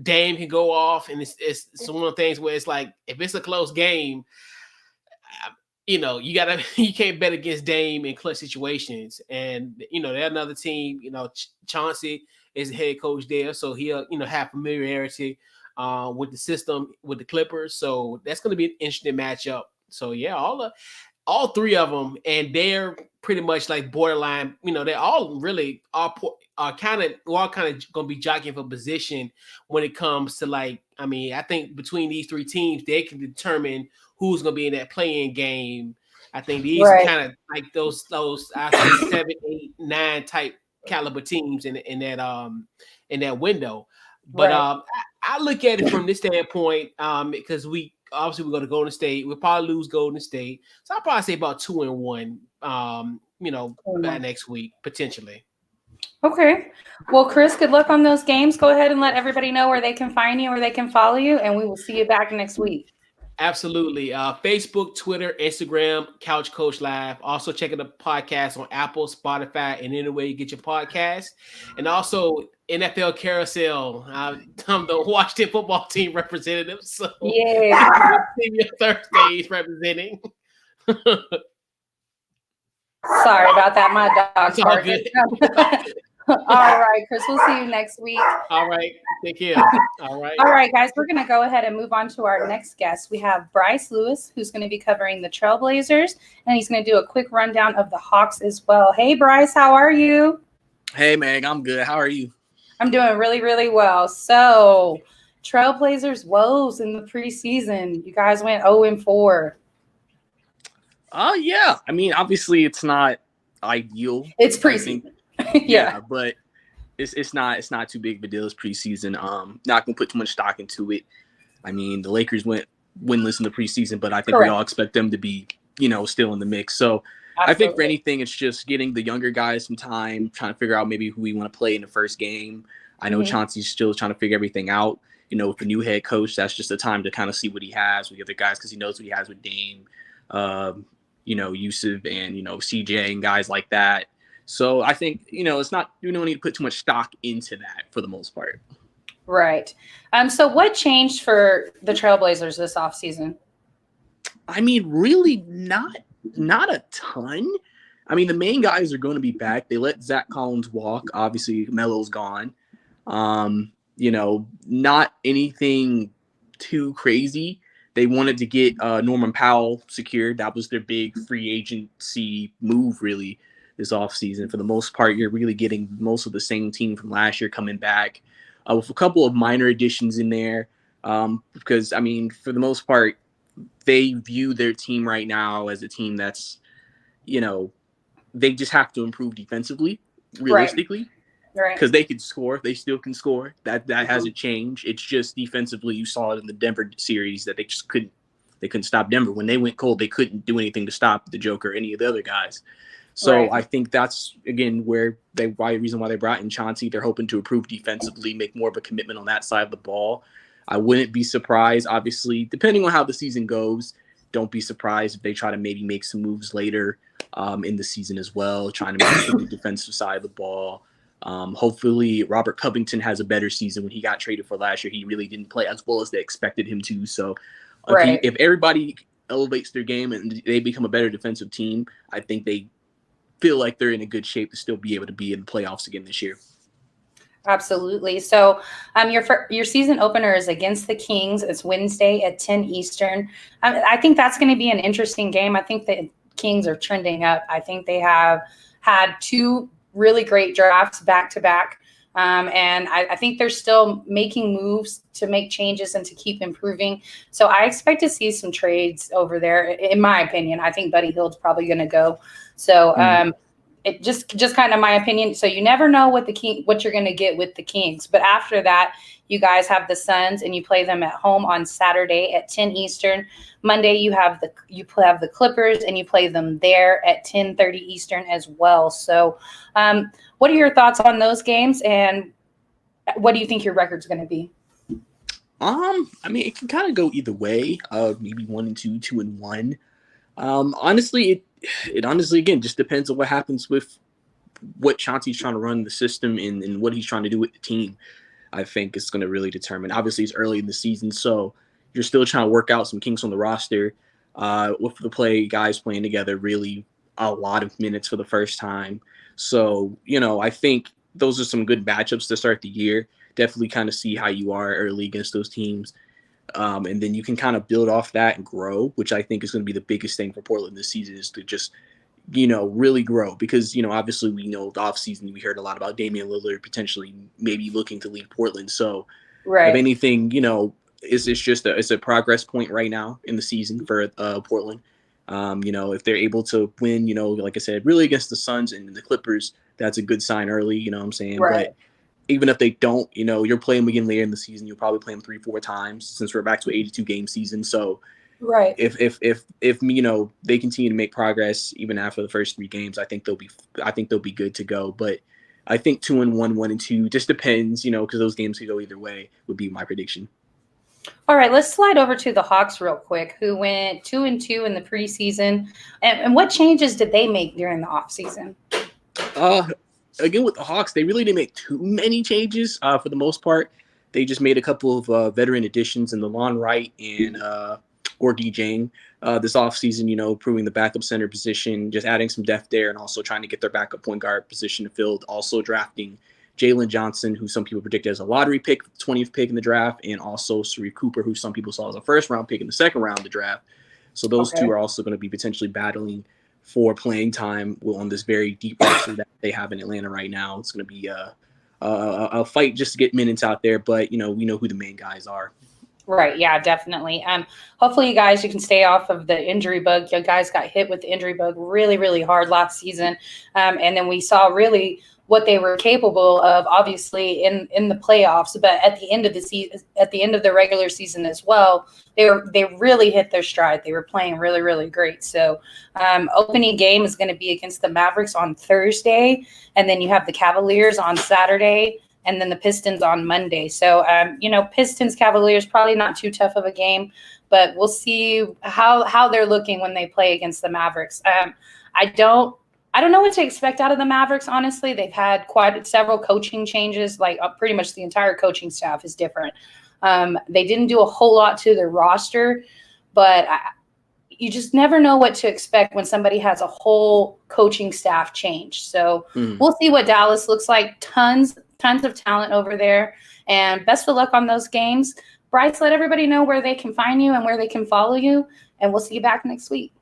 Dame can go off, and it's one of the things where it's like if it's a close game, you can't bet against Dame in clutch situations. And they're another team. Chauncey is the head coach there, so he'll have familiarity with the system with the Clippers. So that's going to be an interesting matchup. So yeah, all 3 of them, and they're pretty much like borderline. They all really are kind of going to be jockeying for position when it comes to I think between these 3 teams, they can determine who's going to be in that play-in game. I think these are kind of like those I think 7, 8, 9 type caliber teams in that window. But I look at it from this standpoint because we go to Golden State. We'll probably lose Golden State, so I'll probably say about 2-1. By next week potentially. Okay. Well, Chris, good luck on those games. Go ahead and let everybody know where they can find you, where they can follow you, and we will see you back next week. Absolutely. Facebook, Twitter, Instagram, Couch Coach Live. Also checking the podcast on Apple, Spotify, and anywhere you get your podcast. And also NFL Carousel. I'm the Washington football team representative. So yeah, your Thursdays representing. Sorry about that. My dog's barking. All right, Chris, we'll see you next week. All right. Take care. All right, guys, we're going to go ahead and move on to our next guest. We have Bryce Lewis, who's going to be covering the Trailblazers, and he's going to do a quick rundown of the Hawks as well. Hey, Bryce, how are you? Hey, Meg, I'm good. How are you? I'm doing really, really well. So, Trailblazers woes in the preseason. You guys went 0-4. Yeah. I mean, obviously, it's not ideal. It's preseason. Yeah, but it's not too big of a deal. It's preseason. Not gonna put too much stock into it. I mean, the Lakers went winless in the preseason, but I think we all expect them to be, still in the mix. So absolutely. I think for anything, it's just getting the younger guys some time, trying to figure out maybe who we want to play in the first game. I know Chauncey's still trying to figure everything out. With the new head coach, that's just the time to kind of see what he has with the other guys, because he knows what he has with Dame, Yusuf and CJ and guys like that. So I think, it's not, you don't need to put too much stock into that for the most part. Right. So what changed for the Trailblazers this offseason? I mean, really not a ton. I mean, the main guys are going to be back. They let Zach Collins walk. Obviously, Melo's gone. Not anything too crazy. They wanted to get Norman Powell secured. That was their big free agency move, really, this offseason. For the most part, you're really getting most of the same team from last year coming back with a couple of minor additions in there. Because, I mean, for the most part, they view their team right now as a team that's, they just have to improve defensively, realistically. Right. Because they can score. They still can score. That hasn't changed. It's just defensively, you saw it in the Denver series that they just couldn't stop Denver. When they went cold, they couldn't do anything to stop the Joker or any of the other guys. So I think that's, again, the reason why they brought in Chauncey. They're hoping to improve defensively, make more of a commitment on that side of the ball. I wouldn't be surprised, obviously, depending on how the season goes. Don't be surprised if they try to maybe make some moves later in the season as well, trying to improve the defensive side of the ball. Hopefully Robert Covington has a better season. When he got traded for last year, he really didn't play as well as they expected him to. So if everybody elevates their game and they become a better defensive team, I think they feel like they're in a good shape to still be able to be in the playoffs again this year. Absolutely. So your season opener is against the Kings. It's Wednesday at 10 Eastern. I think that's going to be an interesting game. I think the Kings are trending up. I think they have had two really great drafts back to back. And I think they're still making moves to make changes and to keep improving. So I expect to see some trades over there. In my opinion, I think Buddy Hield's probably going to go. So it just kind of my opinion. So you never know what you're going to get with the Kings. But after that, you guys have the Suns and you play them at home on Saturday at 10 Eastern. Monday you have the Clippers and you play them there at 10:30 Eastern as well. So what are your thoughts on those games, and what do you think your record's going to be? I mean, it can kind of go either way. Maybe 1-2, 2-1. Honestly, it honestly, again, just depends on what happens with what Chauncey's trying to run the system and what he's trying to do with the team. I think it's going to really determine. Obviously, it's early in the season, so you're still trying to work out some kinks on the roster with the guys playing together, really a lot of minutes for the first time. So, I think those are some good matchups to start the year. Definitely kind of see how you are early against those teams. And then you can kind of build off that and grow, which I think is going to be the biggest thing for Portland this season, is to just, really grow. Because, obviously we know the offseason, we heard a lot about Damian Lillard potentially maybe looking to leave Portland. So if anything, it's a progress point right now in the season for Portland. If they're able to win, like I said, really against the Suns and the Clippers, that's a good sign early, you know what I'm saying? Right. But even if they don't, you're playing them again later in the season. You'll probably play them 3-4 times since we're back to an 82-game season. So if they continue to make progress even after the first 3 games, I think they'll be good to go. But I think 2-1, 1-2 just depends, because those games could go either way, would be my prediction. All right, let's slide over to the Hawks real quick, who went 2-2 in the preseason. And what changes did they make during the offseason? Again, with the Hawks, they really didn't make too many changes for the most part. They just made a couple of veteran additions in the Lon Wright and Gorgie Jang this offseason, improving the backup center position, just adding some depth there, and also trying to get their backup point guard position filled. Also drafting Jalen Johnson, who some people predicted as a lottery pick, 20th pick in the draft, and also Sharif Cooper, who some people saw as a first-round pick in the second round of the draft. So those two are also going to be potentially battling for playing time on this very deep roster that they have in Atlanta right now. It's going to be a fight just to get minutes out there, but we know who the main guys are. Right. Yeah, definitely. Hopefully you guys, you can stay off of the injury bug. You guys got hit with the injury bug really, really hard last season. And then we saw really what they were capable of, obviously in the playoffs, but at the end of the season, at the end of the regular season as well, they really hit their stride. They were playing really, really great. So opening game is going to be against the Mavericks on Thursday, and then you have the Cavaliers on Saturday, and then the Pistons on Monday. So Pistons Cavaliers, probably not too tough of a game, but we'll see how they're looking when they play against the Mavericks. I don't know what to expect out of the Mavericks, honestly. They've had several coaching changes, like pretty much the entire coaching staff is different. They didn't do a whole lot to their roster, but you just never know what to expect when somebody has a whole coaching staff change. So we'll see what Dallas looks like. Tons of talent over there, and best of luck on those games. Bryce, let everybody know where they can find you and where they can follow you, and we'll see you back next week.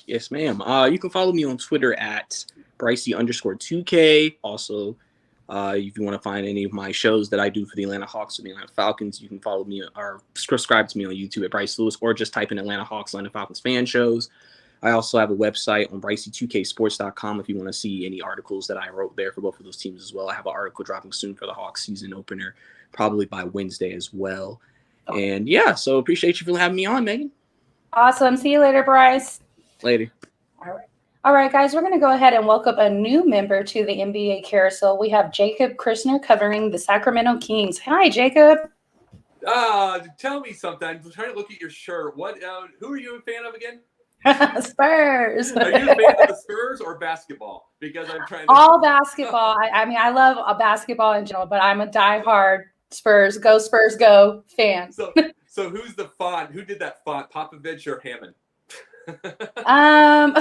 Yes, ma'am. You can follow me on Twitter at Bricey_2K. Also, if you want to find any of my shows that I do for the Atlanta Hawks or the Atlanta Falcons, you can follow me or subscribe to me on YouTube at Bryce Lewis, or just type in Atlanta Hawks, Atlanta Falcons fan shows. I also have a website on Bricey2ksports.com if you want to see any articles that I wrote there for both of those teams as well. I have an article dropping soon for the Hawks season opener, probably by Wednesday as well. And yeah, so appreciate you for having me on, Megan. Awesome. See you later, Bryce. Later. All right, guys, we're going to go ahead and welcome a new member to the NBA Carousel. We have Jacob Kristner covering the Sacramento Kings. Hi, Jacob. Tell me something. I'm trying to look at your shirt. What? Who are you a fan of again? Spurs. Are you a fan of the Spurs or basketball? Because I'm trying to. All basketball. I mean, I love basketball in general, but I'm a diehard Spurs go fan. So who's the font? Who did that font? Popovich or Hammond? No,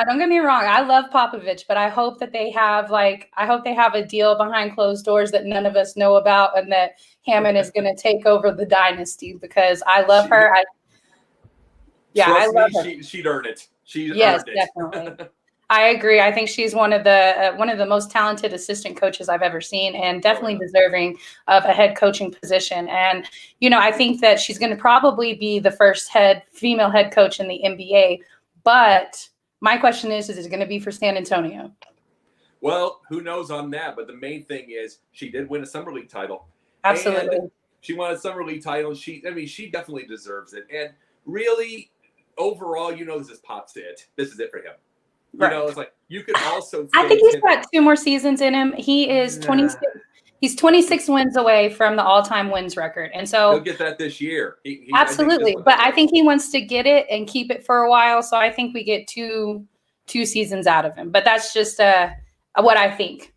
don't get me wrong. I love Popovich, but I hope that they have a deal behind closed doors that none of us know about, and that Hammond is going to take over the dynasty, because I love her. I love her. She'd earn it. Yes, definitely. I agree. I think she's one of the most talented assistant coaches I've ever seen, and definitely deserving of a head coaching position. And, I think that she's going to probably be the first female head coach in the NBA. But my question is it going to be for San Antonio? Well, who knows on that? But the main thing is she did win a Summer League title. Absolutely. And she won a Summer League title. She definitely deserves it. And really, overall, this is Pop's it. This is it for him. Right. It's like you could also. I think he's got 2 more seasons in him. He is 26. He's 26 wins away from the all-time wins record, and so he'll get that this year. Absolutely, but I think he wants to get it and keep it for a while. So I think we get two seasons out of him. But that's just what I think.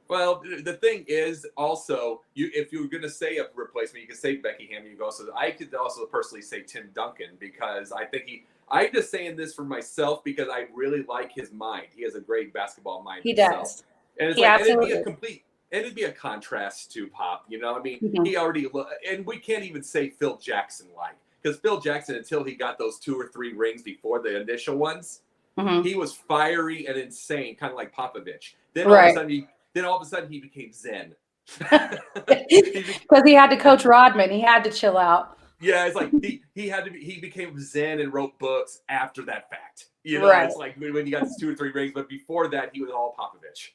Well, the thing is also, if you were going to say a replacement, you could say Becky Hammond. I could also personally say Tim Duncan, because I think I'm just saying this for myself because I really like his mind. He has a great basketball mind. He himself. does. And it's it'd be a contrast to Pop. He already, and we can't even say Phil Jackson because Phil Jackson, until he got those 2 or 3 rings before the initial ones, he was fiery and insane, kind of like Popovich. Then all of a sudden he became zen. Because he had to coach Rodman. He had to chill out. Yeah, it's like he became zen and wrote books after that fact. Right. It's like when he got his 2 or 3 rings, but before that he was all Popovich.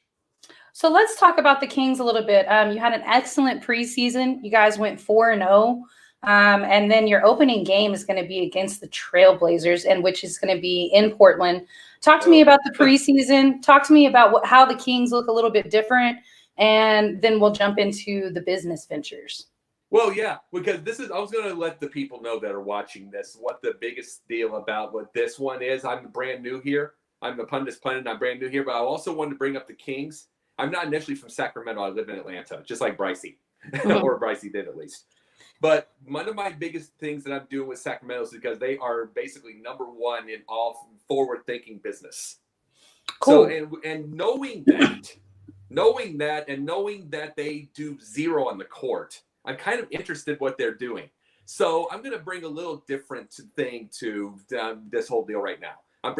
So let's talk about the Kings a little bit. You had an excellent preseason. You guys went 4-0. And then your opening game is going to be against the Trailblazers, and which is going to be in Portland. Talk to me about the preseason. Talk to me about how the Kings look a little bit different, and then we'll jump into the business ventures. Well, yeah, because I was going to let the people know that are watching this what the biggest deal about what this one is. I'm brand new here. I'm the pundit pundit. I'm brand new here, but I also wanted to bring up the Kings. I'm not initially from Sacramento. I live in Atlanta, just like Brycey, or Brycey did at least. But one of my biggest things that I'm doing with Sacramento is because they are basically number 1 in all forward-thinking business. Cool. So, and knowing that, and knowing that they do 0 on the court, I'm kind of interested what they're doing. So I'm going to bring a little different thing to this whole deal right now. I'm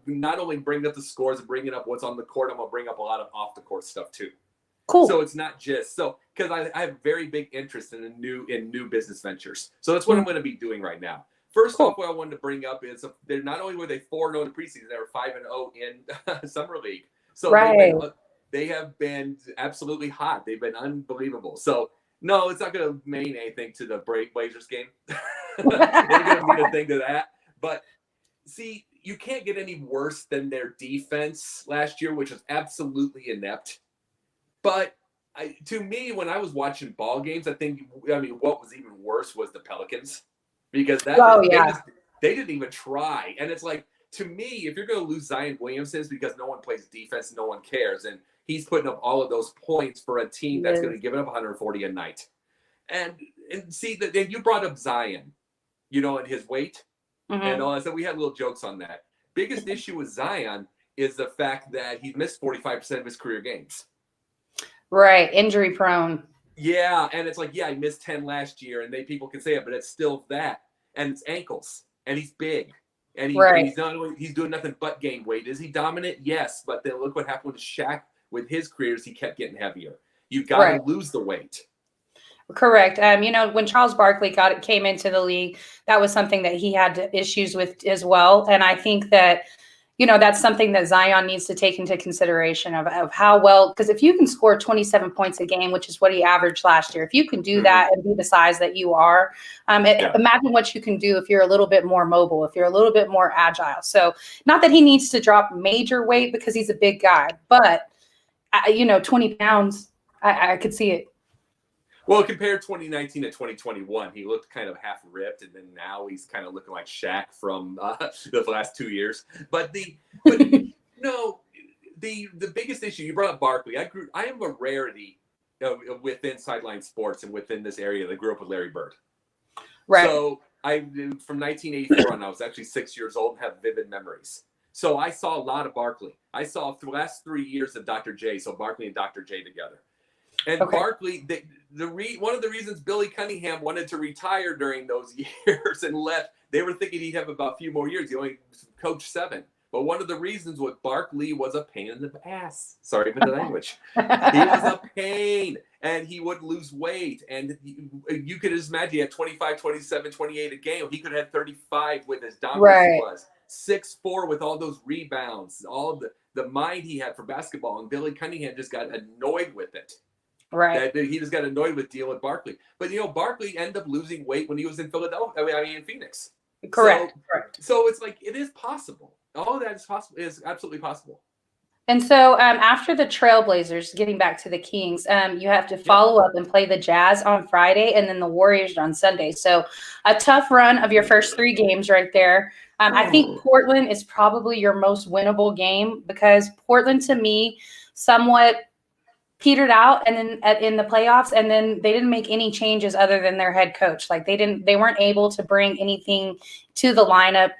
not only bringing up the scores and bringing up what's on the court, I'm going to bring up a lot of off-the-court stuff too. Cool. So it's not just because I have very big interest in new business ventures. So that's what I'm going to be doing right now. First off, what I wanted to bring up is they're not only were they 4-0 in the preseason, they were 5-0 in Summer League. So they have been absolutely hot. They've been unbelievable. So no, it's not going to mean anything to the Blazers game. It's going to mean a thing to that. But see, you can't get any worse than their defense last year, which was absolutely inept. But to me, when I was watching ball games, what was even worse was the Pelicans, because they didn't even try. And it's like, to me, if you're going to lose Zion Williamson because no one plays defense, no one cares, and he's putting up all of those points for a team that's going to give it up 140 a night. And see that you brought up Zion. and his weight Mm-hmm. and all that. So we had little jokes on that. Biggest issue with Zion is the fact that he missed 45% of his career games. Right. Injury prone. Yeah. And it's like, yeah, he missed 10 last year, and people can say it, but it's still that. And it's ankles, and he's big. And he's doing nothing but gain weight. Is he dominant? Yes. But then look what happened with Shaq with his careers. He kept getting heavier. You've got to lose the weight. Correct. When Charles Barkley came into the league, that was something that he had issues with as well. And I think that, that's something that Zion needs to take into consideration of how well, because if you can score 27 points a game, which is what he averaged last year, if you can do that and be the size that you are, imagine what you can do if you're a little bit more mobile, if you're a little bit more agile. So not that he needs to drop major weight because he's a big guy, but 20 pounds, I could see it. Well, compared 2019 to 2021, he looked kind of half ripped, and then now he's kind of looking like Shaq from the last 2 years. But the biggest issue, you brought up Barkley. I am a rarity within Sideline Sports and within this area that grew up with Larry Bird. Right. So from 1984 on, I was actually 6 years old and have vivid memories. So I saw a lot of Barkley. I saw the last 3 years of Dr. J. So Barkley and Dr. J together. And Barkley, one of the reasons Billy Cunningham wanted to retire during those years and left, they were thinking he'd have about a few more years. He only coached 7. But one of the reasons was Barkley was a pain in the ass. Sorry for the language. He was a pain, and he would lose weight. And you could just imagine he had 25, 27, 28 a game. He could have had 35 with as dominant as he was. 6'4" with all those rebounds, all of the mind he had for basketball. And Billy Cunningham just got annoyed with it. Right. That he just got annoyed with dealing with Barkley. But, Barkley ended up losing weight when he was in Philadelphia. In Phoenix. Correct. So it's like, it is possible. All of that is possible. Is absolutely possible. And so after the Trailblazers, getting back to the Kings, you have to follow up and play the Jazz on Friday and then the Warriors on Sunday. So a tough run of your first 3 games right there. I think Portland is probably your most winnable game because Portland, to me, somewhat petered out and then in the playoffs, and then they didn't make any changes other than their head coach. Like they weren't able to bring anything to the lineup.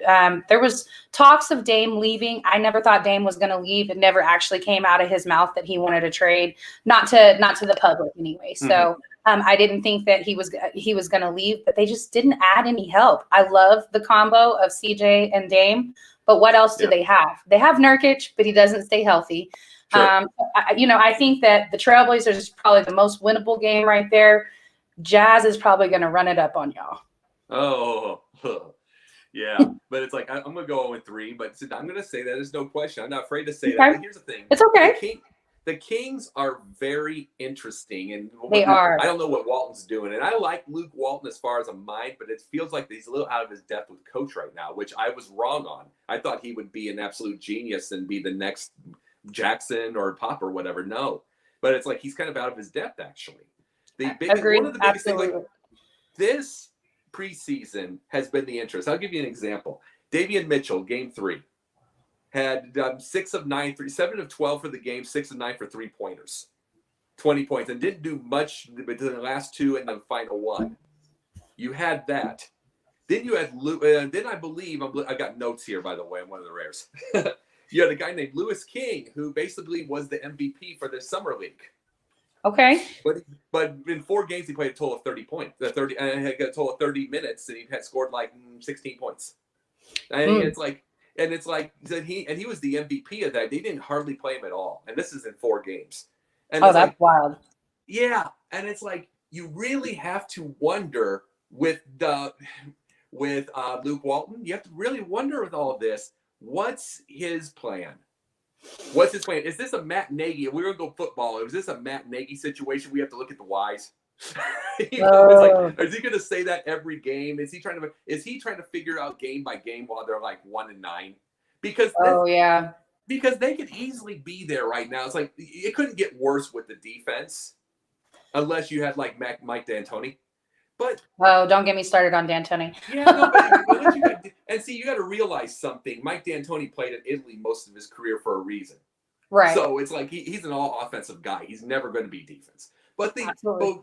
There was talks of Dame leaving. I never thought Dame was going to leave. It never actually came out of his mouth that he wanted to trade, not to the public anyway. So I didn't think that he was going to leave, but they just didn't add any help. I love the combo of CJ and Dame, but what else do they have? They have Nurkic, but he doesn't stay healthy. Sure. I think that the Trailblazers is probably the most winnable game right there. Jazz is probably going to run it up on y'all. Oh, yeah. But it's like, I'm going to go 0-3, but I'm going to say that there's no question. I'm not afraid to say that. But here's the thing. It's okay. The Kings are very interesting. And they are. I don't know what Walton's doing. And I like Luke Walton as far as a mind, but it feels like he's a little out of his depth with coach right now, which I was wrong on. I thought he would be an absolute genius and be the next Jackson or Pop or whatever. No, but it's like he's kind of out of his depth. Actually, one of the biggest things, like this preseason, has been the interest. I'll give you an example. Davion Mitchell, Game 3, had 6 of 9, 7 of 12 for the game, 6 of 9 for 3-pointers, 20 points, and didn't do much between the last 2 and the final 1. You had that. Then you had Luke. Then I believe I got notes here. By the way, I'm one of the rares. You had a guy named Lewis King, who basically was the MVP for the summer league. Okay. But in 4 games, he played a total of 30 points. And had got a total of 30 minutes, and he had scored like 16 points. And it's like he was the MVP of that. They didn't hardly play him at all, and this is in 4 games. And that's wild. Yeah, and it's like you really have to wonder with Luke Walton. You have to really wonder with all of this. What's his plan? Is this a Matt Nagy? If we're going to go football, is this a Matt Nagy situation? We have to look at the whys. It's like, is he going to say that every game? Is he trying to figure out game by game while they're like 1-9? Because they could easily be there right now. It's like it couldn't get worse with the defense unless you had like Mike D'Antoni. But don't get me started on D'Antoni. Yeah, no, but you got to realize something. Mike D'Antoni played in Italy most of his career for a reason, right? So it's like he's an all offensive guy. He's never going to be defense. But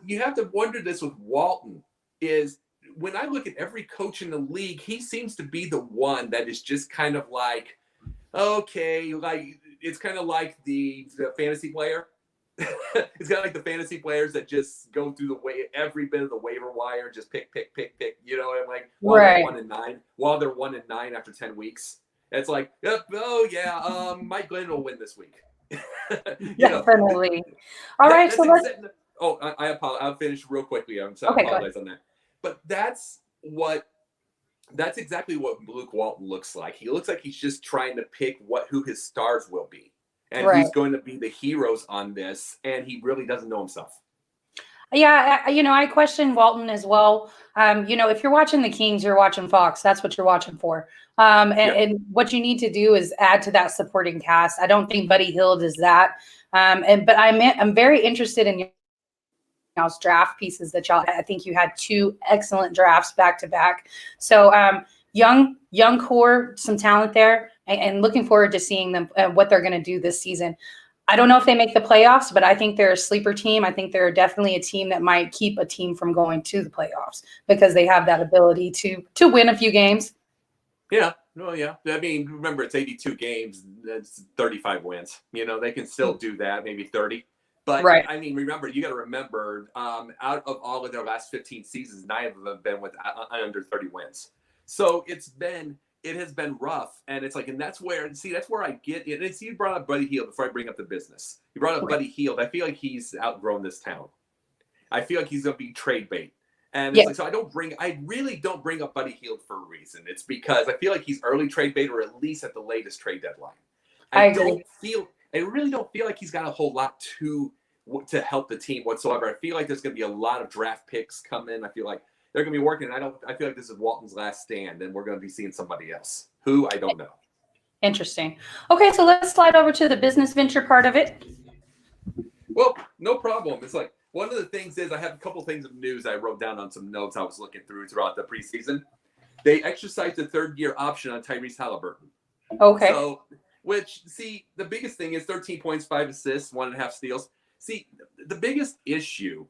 you have to wonder this with Walton: is when I look at every coach in the league, he seems to be the one that is just kind of like, okay, like it's kind of like the fantasy player. It's kind of like the fantasy players that just go through every bit of the waiver wire, just pick. You know, and like while they're 1-9 after 10 weeks, it's like, oh yeah, Mike Glenn will win this week. Definitely. All right, so let's. I apologize. I'll finish real quickly. I apologize on that. But that's exactly what Luke Walton looks like. He looks like he's just trying to pick who his stars will be and who's going to be the heroes on this, and he really doesn't know himself. Yeah, I question Walton as well. If you're watching the Kings, you're watching Fox. That's what you're watching for. And what you need to do is add to that supporting cast. I don't think Buddy Hield is that. But I'm very interested in y'all's draft pieces that y'all. I think you had 2 excellent drafts back to back. So young core, some talent there, and looking forward to seeing them what they're going to do this season. I don't know if they make the playoffs, but I think they're a sleeper team. I think they're definitely a team that might keep a team from going to the playoffs because they have that ability to win a few games. Yeah. Well, yeah. I mean, remember, it's 82 games. That's 35 wins. They can still do that, maybe 30. But, I mean, you got to remember, out of all of their last 15 seasons, 9 of them have been with under 30 wins. So it has been rough, and it's like, and that's where I get it. And you brought up Buddy Hield before I bring up the business. You brought up Buddy Hield. I feel like he's outgrown this town. I feel like he's going to be trade bait. And it's like, so I really don't bring up Buddy Hield for a reason. It's because I feel like he's early trade bait or at least at the latest trade deadline. I really don't feel like he's got a whole lot to help the team whatsoever. I feel like there's going to be a lot of draft picks come in. I feel like they're going to be working. I feel like this is Walton's last stand, and we're going to be seeing somebody else who I don't know. Interesting. Okay, so let's slide over to the business venture part of it. Well, no problem. It's like one of the things is I have a couple things of news I wrote down on some notes I was looking through throughout the preseason. They exercised the 3rd-year option on Tyrese Halliburton. Okay. So, the biggest thing is 13 points, 5 assists, 1.5 steals. See, the biggest issue,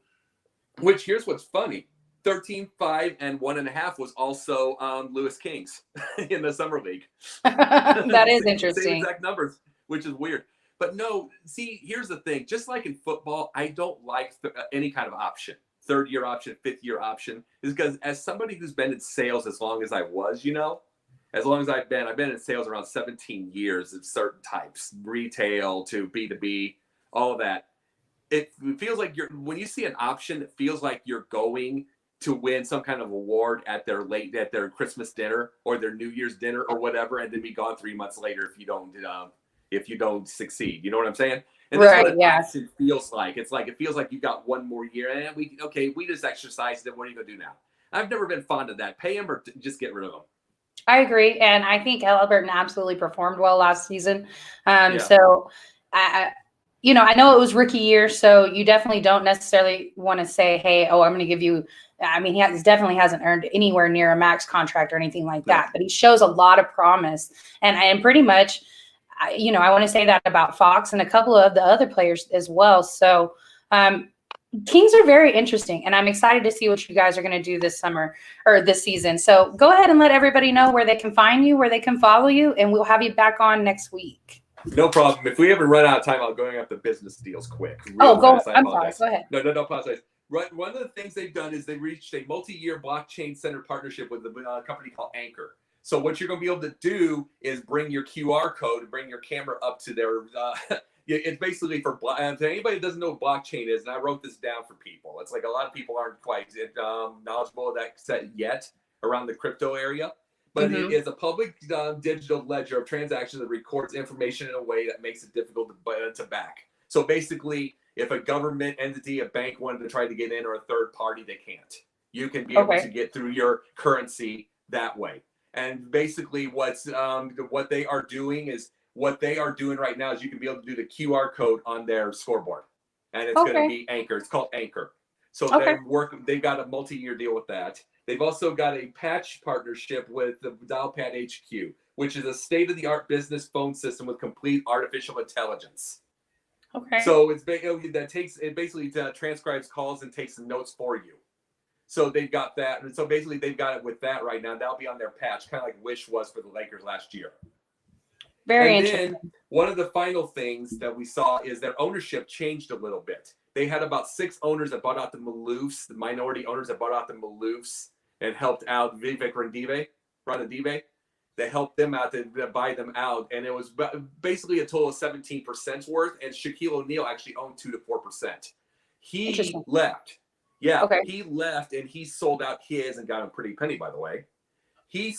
which here's what's funny, 13, 5, and 1.5 was also Lewis King's in the summer league. That is interesting. Same exact numbers, which is weird. But no, see, here's the thing. Just like in football, I don't like any kind of option. 3rd-year option, 5th-year option. Is because as somebody who's been in sales as long as I was, as long as I've been in sales around 17 years of certain types, retail to B2B, all of that. It feels like when you see an option, it feels like you're going to win some kind of award at their Christmas dinner or their New Year's dinner or whatever, and then be gone 3 months later if you don't succeed. You know what I'm saying? And that's what an option feels like. It feels like you got one more year, and we just exercised it. What are you gonna do now? I've never been fond of that. Pay him or just get rid of him. I agree, and I think Halliburton absolutely performed well last season. So I know it was rookie year, so you definitely don't necessarily want to say, hey, I'm going to give you – I mean, he definitely hasn't earned anywhere near a max contract or anything like that, but he shows a lot of promise. And pretty much, I want to say that about Fox and a couple of the other players as well. So Kings are very interesting, and I'm excited to see what you guys are going to do this summer or this season. So go ahead and let everybody know where they can find you, where they can follow you, and we'll have you back on next week. No problem. If we ever run out of time, I'll going up the business deals quick. I'm sorry. Go ahead. No, apologize. One of the things they've done is they reached a multi-year blockchain-centered partnership with a company called Anchor. So what you're going to be able to do is bring your QR code and bring your camera up to their it's basically for anybody that doesn't know what blockchain is, and I wrote this down for people. It's like a lot of people aren't quite knowledgeable of that yet around the crypto area. But it is a public digital ledger of transactions that records information in a way that makes it difficult to back. So basically, if a government entity, a bank wanted to try to get in or a third party, they can't. You can be able to get through your currency that way. And basically what they are doing right now is you can be able to do the QR code on their scoreboard. And it's going to be Anchor. It's called Anchor. So they've got a multi-year deal with that. They've also got a patch partnership with the Dialpad HQ, which is a state-of-the-art business phone system with complete artificial intelligence. Okay. So it basically transcribes calls and takes some notes for you. So they've got that. And so basically they've got it with that right now. That'll be on their patch, kind of like Wish was for the Lakers last year. Very and interesting. then one of the final things that we saw is their ownership changed a little bit. They had about 6 owners that bought out the Maloofs, the minority owners that bought out the Maloofs and helped out Vivek Ranadive. They helped them out to buy them out. And it was basically a total of 17% worth. And Shaquille O'Neal actually owned 2 to 4%. He left. Yeah, okay. He left and he sold out his and got a pretty penny, by the way. He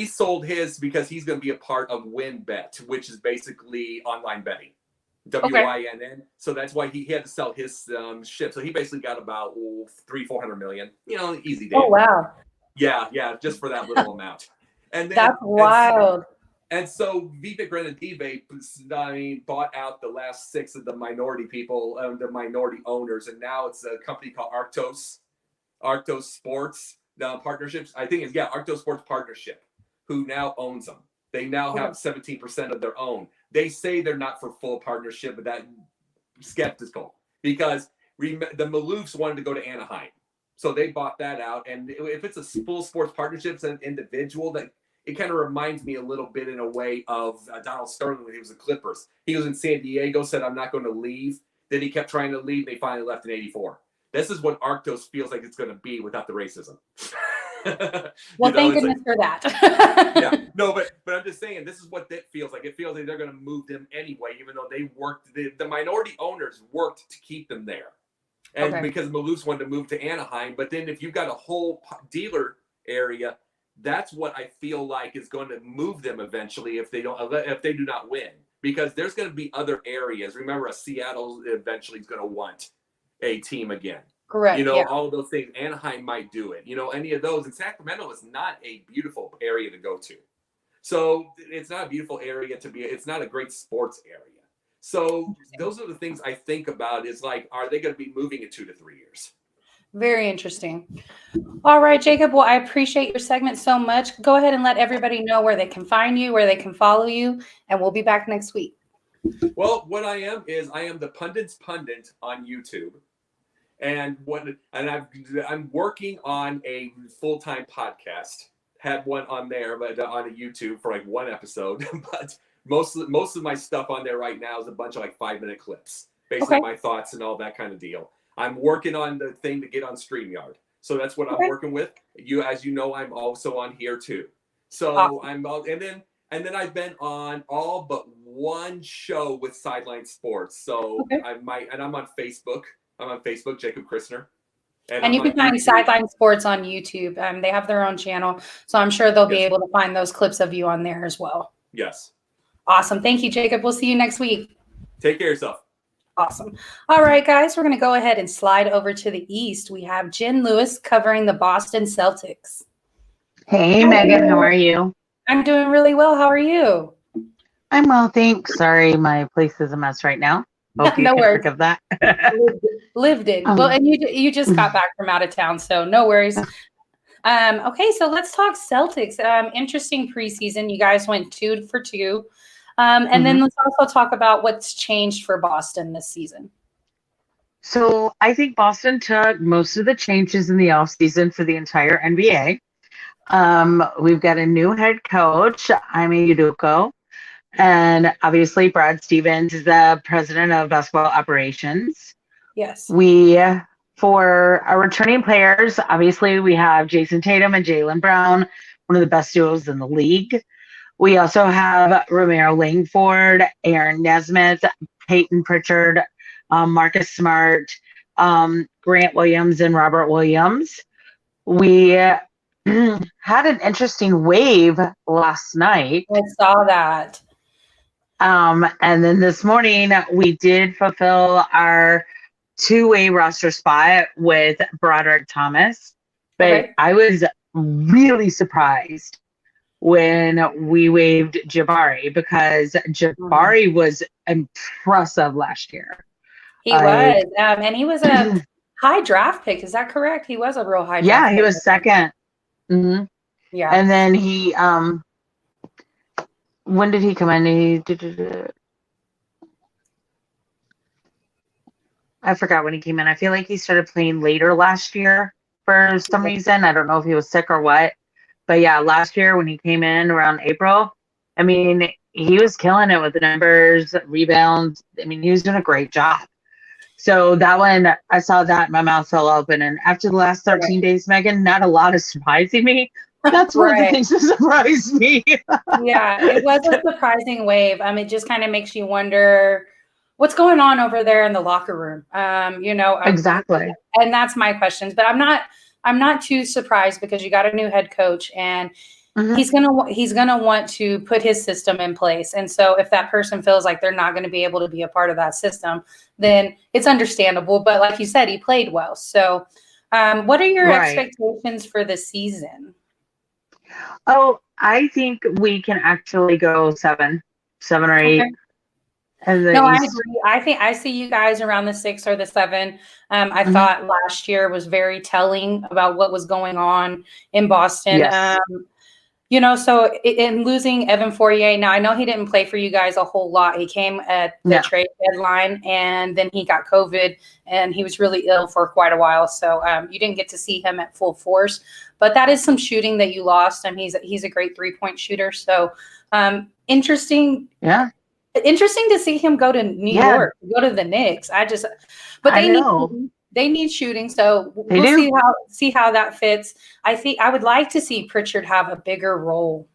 sold his because he's going to be a part of WinBet, which is basically online betting, WINN. So that's why he had to sell his ship. So he basically got about $300-400 million. Easy day. Oh wow! Yeah, just for that little amount. And then, that's wild. And so Vivek Ranadive, bought out the last 6 of the minority people, the minority owners, and now it's a company called Arctos Sports. Partnerships, I think Arctos Sports Partnership, who now owns them. They now have 17% of their own. They say they're not for full partnership, but that's skeptical because the Maloofs wanted to go to Anaheim. So they bought that out. And if it's a full sports partnerships and individual, that it kind of reminds me a little bit in a way of Donald Sterling when he was the Clippers. He was in San Diego, said, I'm not going to leave. Then he kept trying to leave. They finally left in 84. This is what Arctos feels like it's going to be without the racism. Well, thank goodness for that. Yeah, no, but I'm just saying this is what that feels like. It feels like they're going to move them anyway, even though they worked. The minority owners worked to keep them there, and because Maloofs wanted to move to Anaheim. But then if you've got a whole dealer area, that's what I feel like is going to move them eventually if they do not win, because there's going to be other areas. Remember, Seattle eventually is going to want a team again. Correct. All of those things. Anaheim might do it. Any of those. And Sacramento is not a beautiful area to go to. So it's not a beautiful area to be. It's not a great sports area. So those are the things I think about is like, are they going to be moving in 2 to 3 years? Very interesting. All right, Jacob. Well, I appreciate your segment so much. Go ahead and let everybody know where they can find you, where they can follow you, and we'll be back next week. Well, what I am the Pundit's Pundit on YouTube. And I'm working on a full-time podcast. Had one on there, but on a YouTube for like 1 episode. But most of my stuff on there right now is a bunch of like 5-minute clips, basically my thoughts and all that kind of deal. I'm working on the thing to get on StreamYard, so that's what I'm working with. As you know, I'm also on here too. So awesome. And then I've been on all but one show with Sideline Sports. So I'm on Facebook. I'm on Facebook, Jacob Kristner. And you can find Sideline Sports on YouTube. They have their own channel. So I'm sure they'll be able to find those clips of you on there as well. Yes. Awesome. Thank you, Jacob. We'll see you next week. Take care of yourself. Awesome. All right, guys, we're going to go ahead and slide over to the East. We have Jen Lewis covering the Boston Celtics. Hey, Megan, how are you? I'm doing really well. How are you? I'm well, thanks. Sorry, my place is a mess right now. Hope you no can worries. Think of that. Lived it. Well, and you just got back from out of town, so no worries. Okay, so let's talk Celtics. Interesting preseason. You guys went 2 for 2. And then let's also talk about what's changed for Boston this season. So I think Boston took most of the changes in the offseason for the entire NBA. We've got a new head coach, Ime Udoka. And obviously, Brad Stevens is the president of basketball operations. Yes. For our returning players, obviously, we have Jason Tatum and Jaylen Brown, one of the best duos in the league. We also have Romero Langford, Aaron Nesmith, Peyton Pritchard, Marcus Smart, Grant Williams, and Robert Williams. We had an interesting wave last night. I saw that. And then this morning, we did fulfill our 2-way roster spot with Broderick Thomas. But I was really surprised when we waived Jabari because Jabari was impressive last year. He was. And he was a high draft pick. Is that correct? He was a real high draft pick. He was second. Mm-hmm. Yeah. And then he when did he come in? I forgot when he came in. I feel like he started playing later last year. for some reason. I don't know if he was sick or what. But yeah, last year when he came in around April, I mean, he was killing it with the numbers, rebounds. I mean, he was doing a great job. So that one, I saw that, my mouth fell open. And after the last 13 days, Megan, not a lot is surprising me. That's one of the things that surprised me. Yeah, it was a surprising wave. It just kind of makes you wonder what's going on over there in the locker room. Exactly. And that's my questions. But I'm not too surprised because you got a new head coach, and he's gonna want to put his system in place. And so if that person feels like they're not going to be able to be a part of that system, then it's understandable. But like you said, he played well. So what are your expectations for the season? Oh, I think we can actually go seven or eight. Okay. No, I agree. I think I see you guys around the 6 or the 7. I thought last year was very telling about what was going on in Boston. Yes. So in losing Evan Fournier, now I know he didn't play for you guys a whole lot. He came at the trade deadline, and then he got COVID, and he was really ill for quite a while. So you didn't get to see him at full force. But that is some shooting that you lost, and he's a great 3-point shooter. So interesting. Yeah. Interesting to see him go to New York, go to the Knicks. They need shooting, so we'll see how that fits. I think I would like to see Pritchard have a bigger role.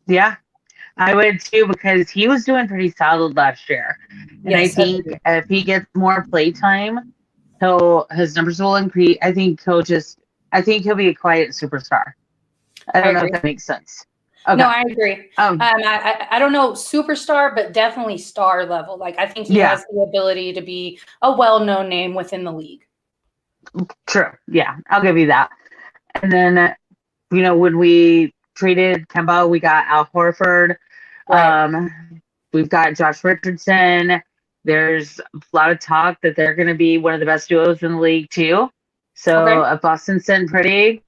Yeah, I would too, because he was doing pretty solid last year, and I think if he gets more play time, his numbers will increase. I think he'll be a quiet superstar. I don't know if that makes sense. Okay. No, I agree. I don't know superstar, but definitely star level. Like I think he has the ability to be a well-known name within the league. True. Yeah, I'll give you that. And then, when we traded Kemba, we got Al Horford. Right. We've got Josh Richardson. There's a lot of talk that they're going to be one of the best duos in the league too. So if Boston's sitting pretty,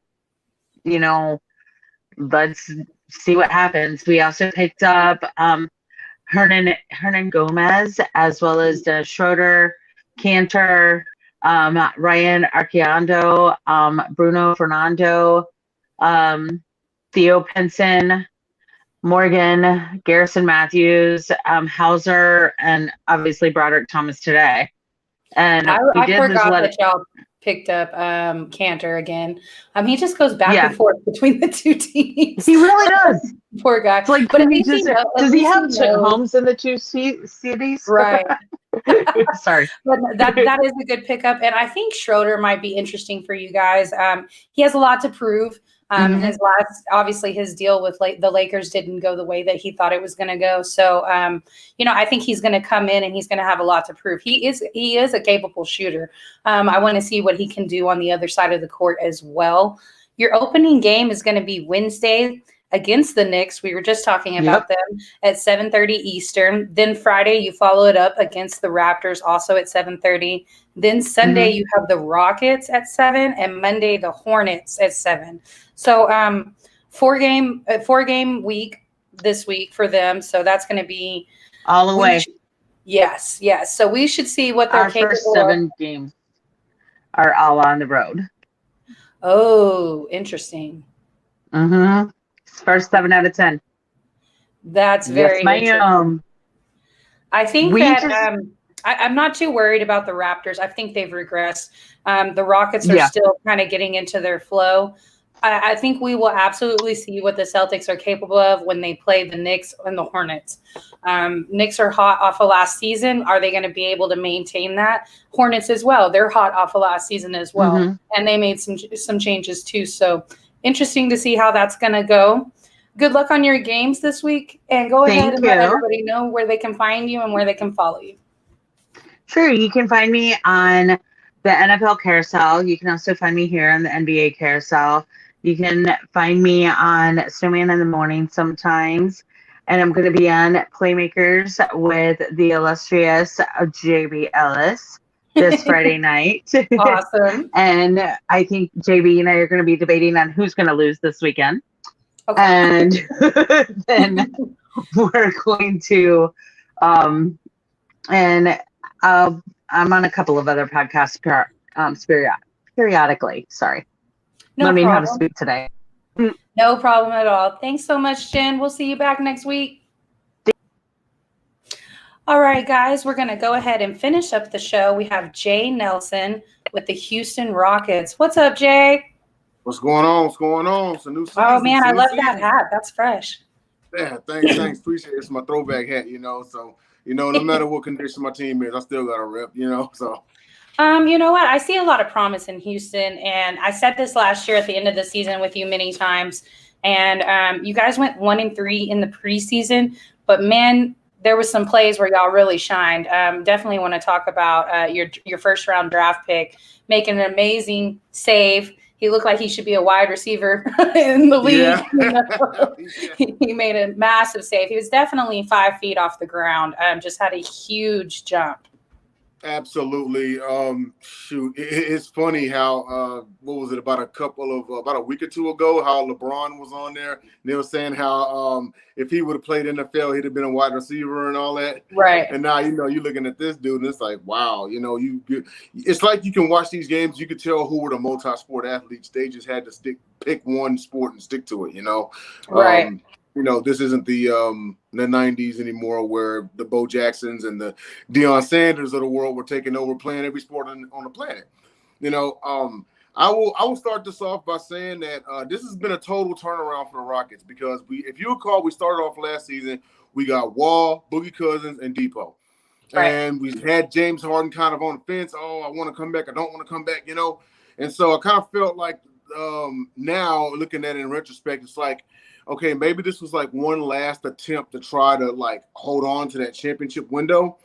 let's see what happens. We also picked up Hernan Gomez, as well as Schroeder, Cantor, Ryan Arqueando, Bruno Fernando, Theo Pinson, Morgan, Garrison Matthews, Hauser, and obviously Broderick Thomas today. And I forgot that y'all picked up Cantor again. He just goes back and forth between the two teams. He really does. Poor guy. It's like, but does he have homes in the two cities? Right. Sorry. But that is a good pickup. And I think Schroeder might be interesting for you guys. He has a lot to prove. Obviously his deal with the Lakers didn't go the way that he thought it was going to go. So, I think he's going to come in and he's going to have a lot to prove. He is a capable shooter. I want to see what he can do on the other side of the court as well. Your opening game is going to be Wednesday against the Knicks. We were just talking about them at 7:30 Eastern. Then Friday, you follow it up against the Raptors, also at 7:30. Then Sunday, you have the Rockets at 7, and Monday, the Hornets at 7. So 4-game week this week for them. So that's going to be all the way. Yes. So we should see what they're capable of. Our first 7 games are all on the road. Oh, interesting. First 7 out of 10. That's very interesting. I think I'm not too worried about the Raptors. I think they've regressed. The Rockets are still kind of getting into their flow. I think we will absolutely see what the Celtics are capable of when they play the Knicks and the Hornets. Knicks are hot off of last season. Are they going to be able to maintain that? Hornets as well. They're hot off of last season as well. And they made some changes too. So interesting to see how that's going to go. Good luck on your games this week. And go ahead and let everybody know where they can find you and where they can follow you. Sure. You can find me on the NFL Carousel. You can also find me here on the NBA Carousel. You can find me on Snowman in the Morning sometimes. And I'm going to be on Playmakers with the illustrious JB Ellis this Friday night. Awesome. And I think JB and I are going to be debating on who's going to lose this weekend. Okay. And then we're going to, I'm on a couple of other podcasts, Spirit periodically. Sorry. No Learning how to problem. speak today. No problem at all. Thanks so much, Jen. We'll see you back next week. All right, guys, we're going to go ahead and finish up the show. We have Jay Nelson with the Houston Rockets. What's up, Jay? What's going on? What's going on? It's a new season. Oh, man, I love that hat. That's fresh. Yeah, thanks. Appreciate it. It's my throwback hat, So, no matter what condition my team is, I still got a rep, So, you know what? I see a lot of promise in Houston, and I said this last year at the end of the season with you many times. And you guys went 1-3 in the preseason, but man, there was some plays where y'all really shined. Definitely want to talk about your first round draft pick making an amazing save. He looked like he should be a wide receiver in the league. Yeah. He made a massive save. He was definitely 5 feet off the ground. Just had a huge jump. Absolutely. It's funny how what was it about a week or two ago how LeBron was on there and they were saying how if he would have played NFL he'd have been a wide receiver and all that. Right. And now you're looking at this dude and it's like wow, it's like you can watch these games, you could tell who were the multi-sport athletes. They just had to pick one sport and stick to it, Right. This isn't the 90s anymore where the Bo Jacksons and the Deion Sanders of the world were taking over playing every sport on the planet. I will start this off by saying that this has been a total turnaround for the Rockets because if you recall, we started off last season, we got Wall, Boogie Cousins, and Depot. Right. And we had James Harden kind of on the fence. Oh, I want to come back. I don't want to come back, And so I kind of felt like now looking at it in retrospect, it's like, okay, maybe this was like one last attempt to try to like hold on to that championship window,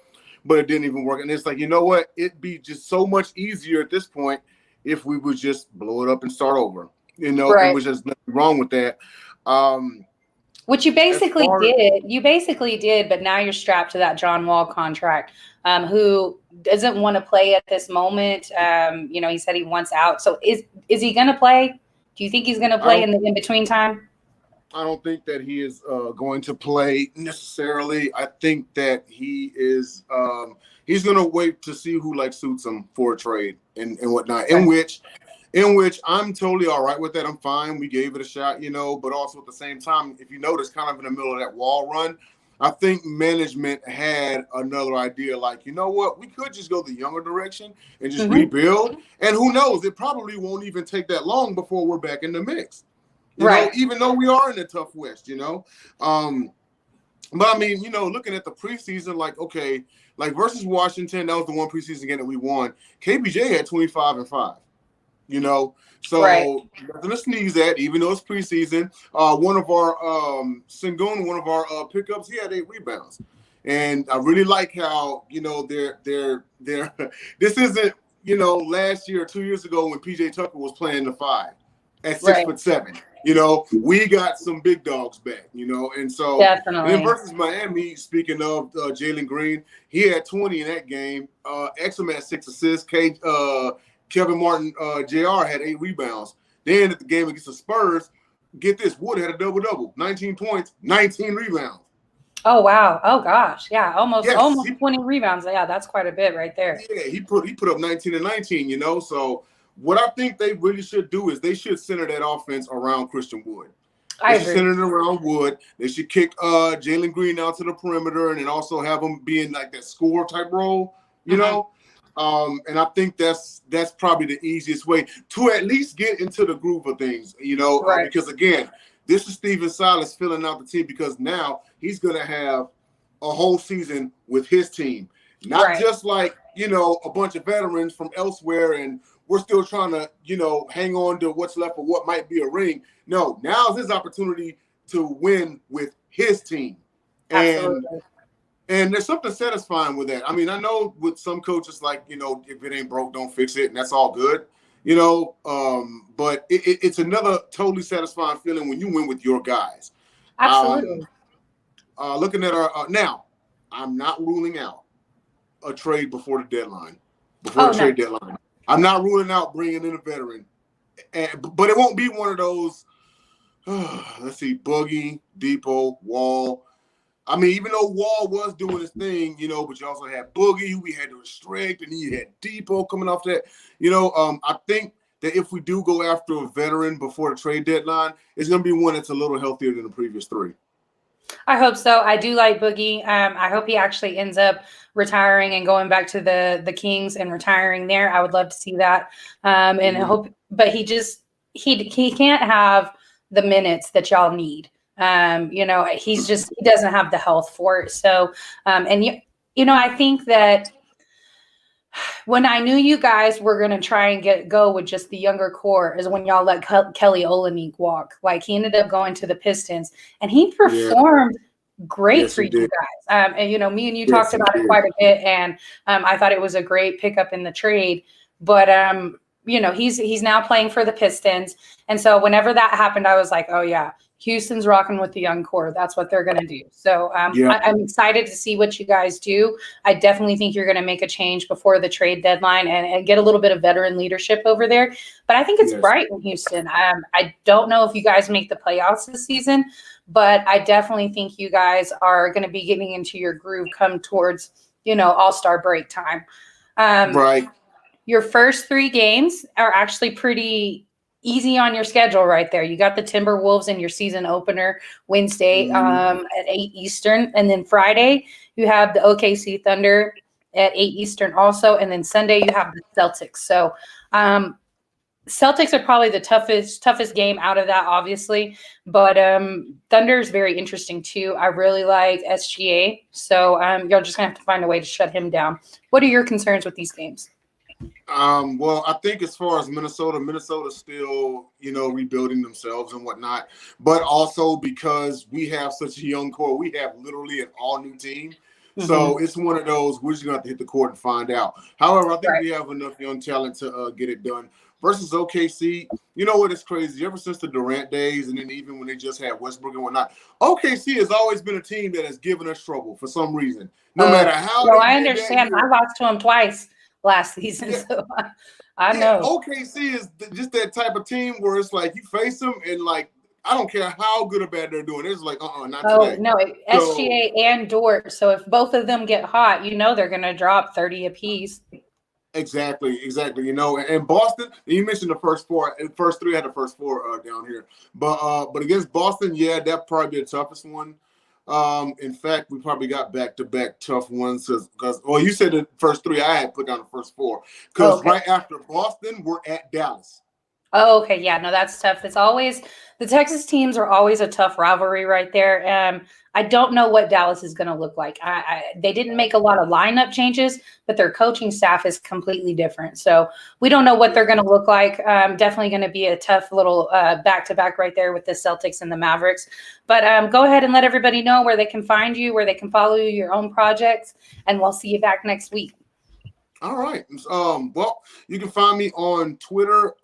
but it didn't even work. And it's like, you know what? It'd be just so much easier at this point if we would just blow it up and start over, Right. And which there's nothing wrong with that. Which you basically did. You basically did, but now you're strapped to that John Wall contract, who doesn't want to play at this moment. He said he wants out. So is he going to play? Do you think he's going to play in the in-between time? I don't think that he is going to play necessarily. I think that he is he's going to wait to see who suits him for a trade and whatnot. Right. In which I'm totally all right with that. I'm fine. We gave it a shot, but also at the same time, if you notice, kind of in the middle of that Wall run, I think management had another idea. Like, you know what? We could just go the younger direction and just rebuild. And who knows? It probably won't even take that long before we're back in the mix. Even though we are in the tough West, But I mean, looking at the preseason, versus Washington, that was the one preseason game that we won. KBJ had 25-5, So nothing to sneeze at, even though it's preseason. One of our Sengun, one of our pickups, he had 8 rebounds. And I really like how, they're this isn't, last year or 2 years ago when PJ Tucker was playing the 5 at 6'7". We got some big dogs back, and so definitely. And versus Miami, speaking of Jalen Green, he had 20 in that game. Exum had 6 assists. Kevin Martin, JR had 8 rebounds. Then at the game against the Spurs, get this, Wood had a double-double, 19 points, 19 rebounds. Oh, wow. Oh, gosh. Yeah, almost 20 rebounds. Yeah, that's quite a bit right there. Yeah, he put up 19 and 19, So what I think they really should do is they should center that offense around Christian Wood. They should center it around Wood. They should kick Jalen Green out to the perimeter and then also have him be in that score type role, know. And I think that's probably the easiest way to at least get into the groove of things, because again, this is Steven Silas filling out the team because now he's going to have a whole season with his team, not just a bunch of veterans from elsewhere and we're still trying to, hang on to what's left of what might be a ring. No, now's his opportunity to win with his team. Absolutely. And there's something satisfying with that. I mean, I know with some coaches, if it ain't broke, don't fix it, and that's all good, but it's another totally satisfying feeling when you win with your guys. Absolutely. Looking at our now, I'm not ruling out a trade before the deadline. Trade deadline. I'm not ruling out bringing in a veteran, but it won't be one of those, let's see, Boogie, Depot, Wall. I mean, even though Wall was doing his thing, but you also had Boogie, who we had to restrict, and then you had Depot coming off that. I think that if we do go after a veteran before the trade deadline, it's going to be one that's a little healthier than the previous 3. I hope so. I do like Boogie. I hope he actually ends up retiring and going back to the Kings and retiring there. I would love to see that. And I hope, but he can't have the minutes that y'all need. He doesn't have the health for it. So, I think that when I knew you guys were going to try and go with just the younger core is when y'all let Kelly Olynyk walk. Like, he ended up going to the Pistons, and he performed great for you guys. Me and you talked about it quite a bit, and I thought it was a great pickup in the trade. But he's now playing for the Pistons, and so whenever that happened, I was like, oh yeah, Houston's rocking with the young core. That's what they're going to do. So I'm excited to see what you guys do. I definitely think you're going to make a change before the trade deadline and get a little bit of veteran leadership over there. But I think it's bright in Houston. I don't know if you guys make the playoffs this season, but I definitely think you guys are going to be getting into your groove come towards, All-Star break time. Right. Your first 3 games are actually pretty easy on your schedule right there. You got the Timberwolves in your season opener Wednesday at 8 Eastern. And then Friday, you have the OKC Thunder at 8 Eastern also. And then Sunday, you have the Celtics. So Celtics are probably the toughest game out of that, obviously. But Thunder is very interesting, too. I really like SGA. So you're just going to have to find a way to shut him down. What are your concerns with these games? Well, I think as far as Minnesota's still, rebuilding themselves and whatnot, but also because we have such a young core, we have literally an all-new team. So it's one of those, we're just going to have to hit the court and find out. However, I think we have enough young talent to get it done. Versus OKC, you know what is crazy? Ever since the Durant days, and then even when they just had Westbrook and whatnot, OKC has always been a team that has given us trouble for some reason. No matter how. No, I understand. I lost to them twice last season, so I know. OKC is just that type of team where it's like you face them and like I don't care how good or bad they're doing. It's like not today. No, SGA and Dort. So if both of them get hot, they're going to drop 30 apiece. Exactly. And Boston. You mentioned the first 3 had the first 4 down here, but against Boston, that probably be the toughest one. In fact, we probably got back-to-back tough ones because you said the first 3. I had put down the first 4 because right after Boston, we're at Dallas. Oh, okay. Yeah, no, that's tough. It's always the Texas teams are always a tough rivalry right there. I don't know what Dallas is going to look like. They didn't make a lot of lineup changes, but their coaching staff is completely different. So we don't know what they're going to look like. Definitely going to be a tough little back-to-back right there with the Celtics and the Mavericks. But go ahead and let everybody know where they can find you, where they can follow you, your own projects, and we'll see you back next week. All right. Well, you can find me on Twitter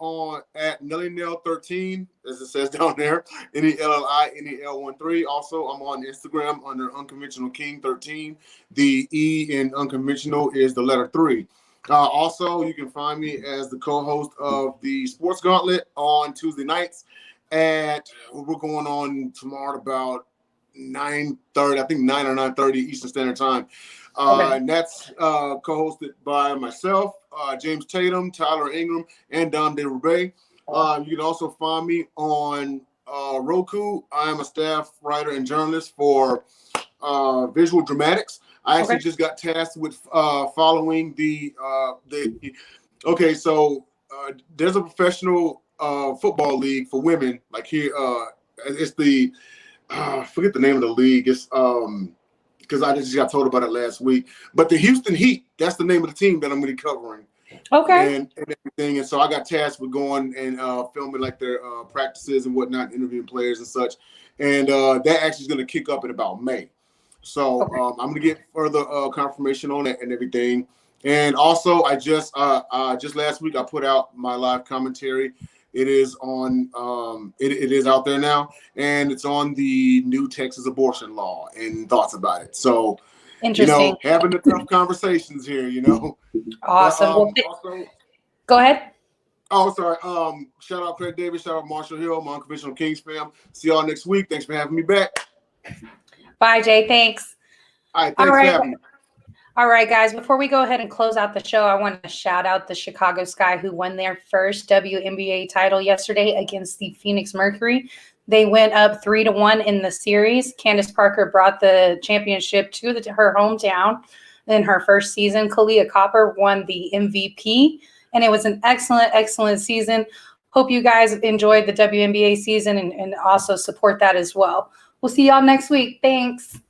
at NellyNell13, as it says down there, NELLI13. Also, I'm on Instagram under Unconventional King 13. The E in Unconventional is the letter 3. Also, you can find me as the co-host of the Sports Gauntlet on Tuesday nights we're going on tomorrow at about 9:30, I think 9 or 9:30 Eastern Standard Time. And that's co-hosted by myself, James Tatum, Tyler Ingram, and Dom DeRubay. You can also find me on Roku. I am a staff writer and journalist for Visual Dramatics. I actually just got tasked with following there's a professional football league for women. Like here, it's the I forget the name of the league. It's because I just got told about it last week. But the Houston Heat, that's the name of the team that I'm going to be covering. Okay. And everything. And so I got tasked with going and filming like their practices and whatnot, interviewing players and such. And that actually is going to kick up in about May. So I'm going to get further confirmation on it and everything. And also, I just last week I put out my live commentary. It is on. It is out there now, and it's on the new Texas abortion law and thoughts about it. So, interesting. Having the tough conversations here. Awesome. Go ahead. Oh, sorry. Shout out Craig Davis. Shout out Marshall Hill, my Unconventional Kings fam. See y'all next week. Thanks for having me back. Bye, Jay. Thanks. All right. Thanks for having me. All right, guys, before we go ahead and close out the show, I want to shout out the Chicago Sky, who won their first WNBA title yesterday against the Phoenix Mercury. They went up 3-1 in the series. Candace Parker brought the championship to her hometown in her first season. Kalia Copper won the MVP, and it was an excellent, excellent season. Hope you guys enjoyed the WNBA season and also support that as well. We'll see y'all next week. Thanks.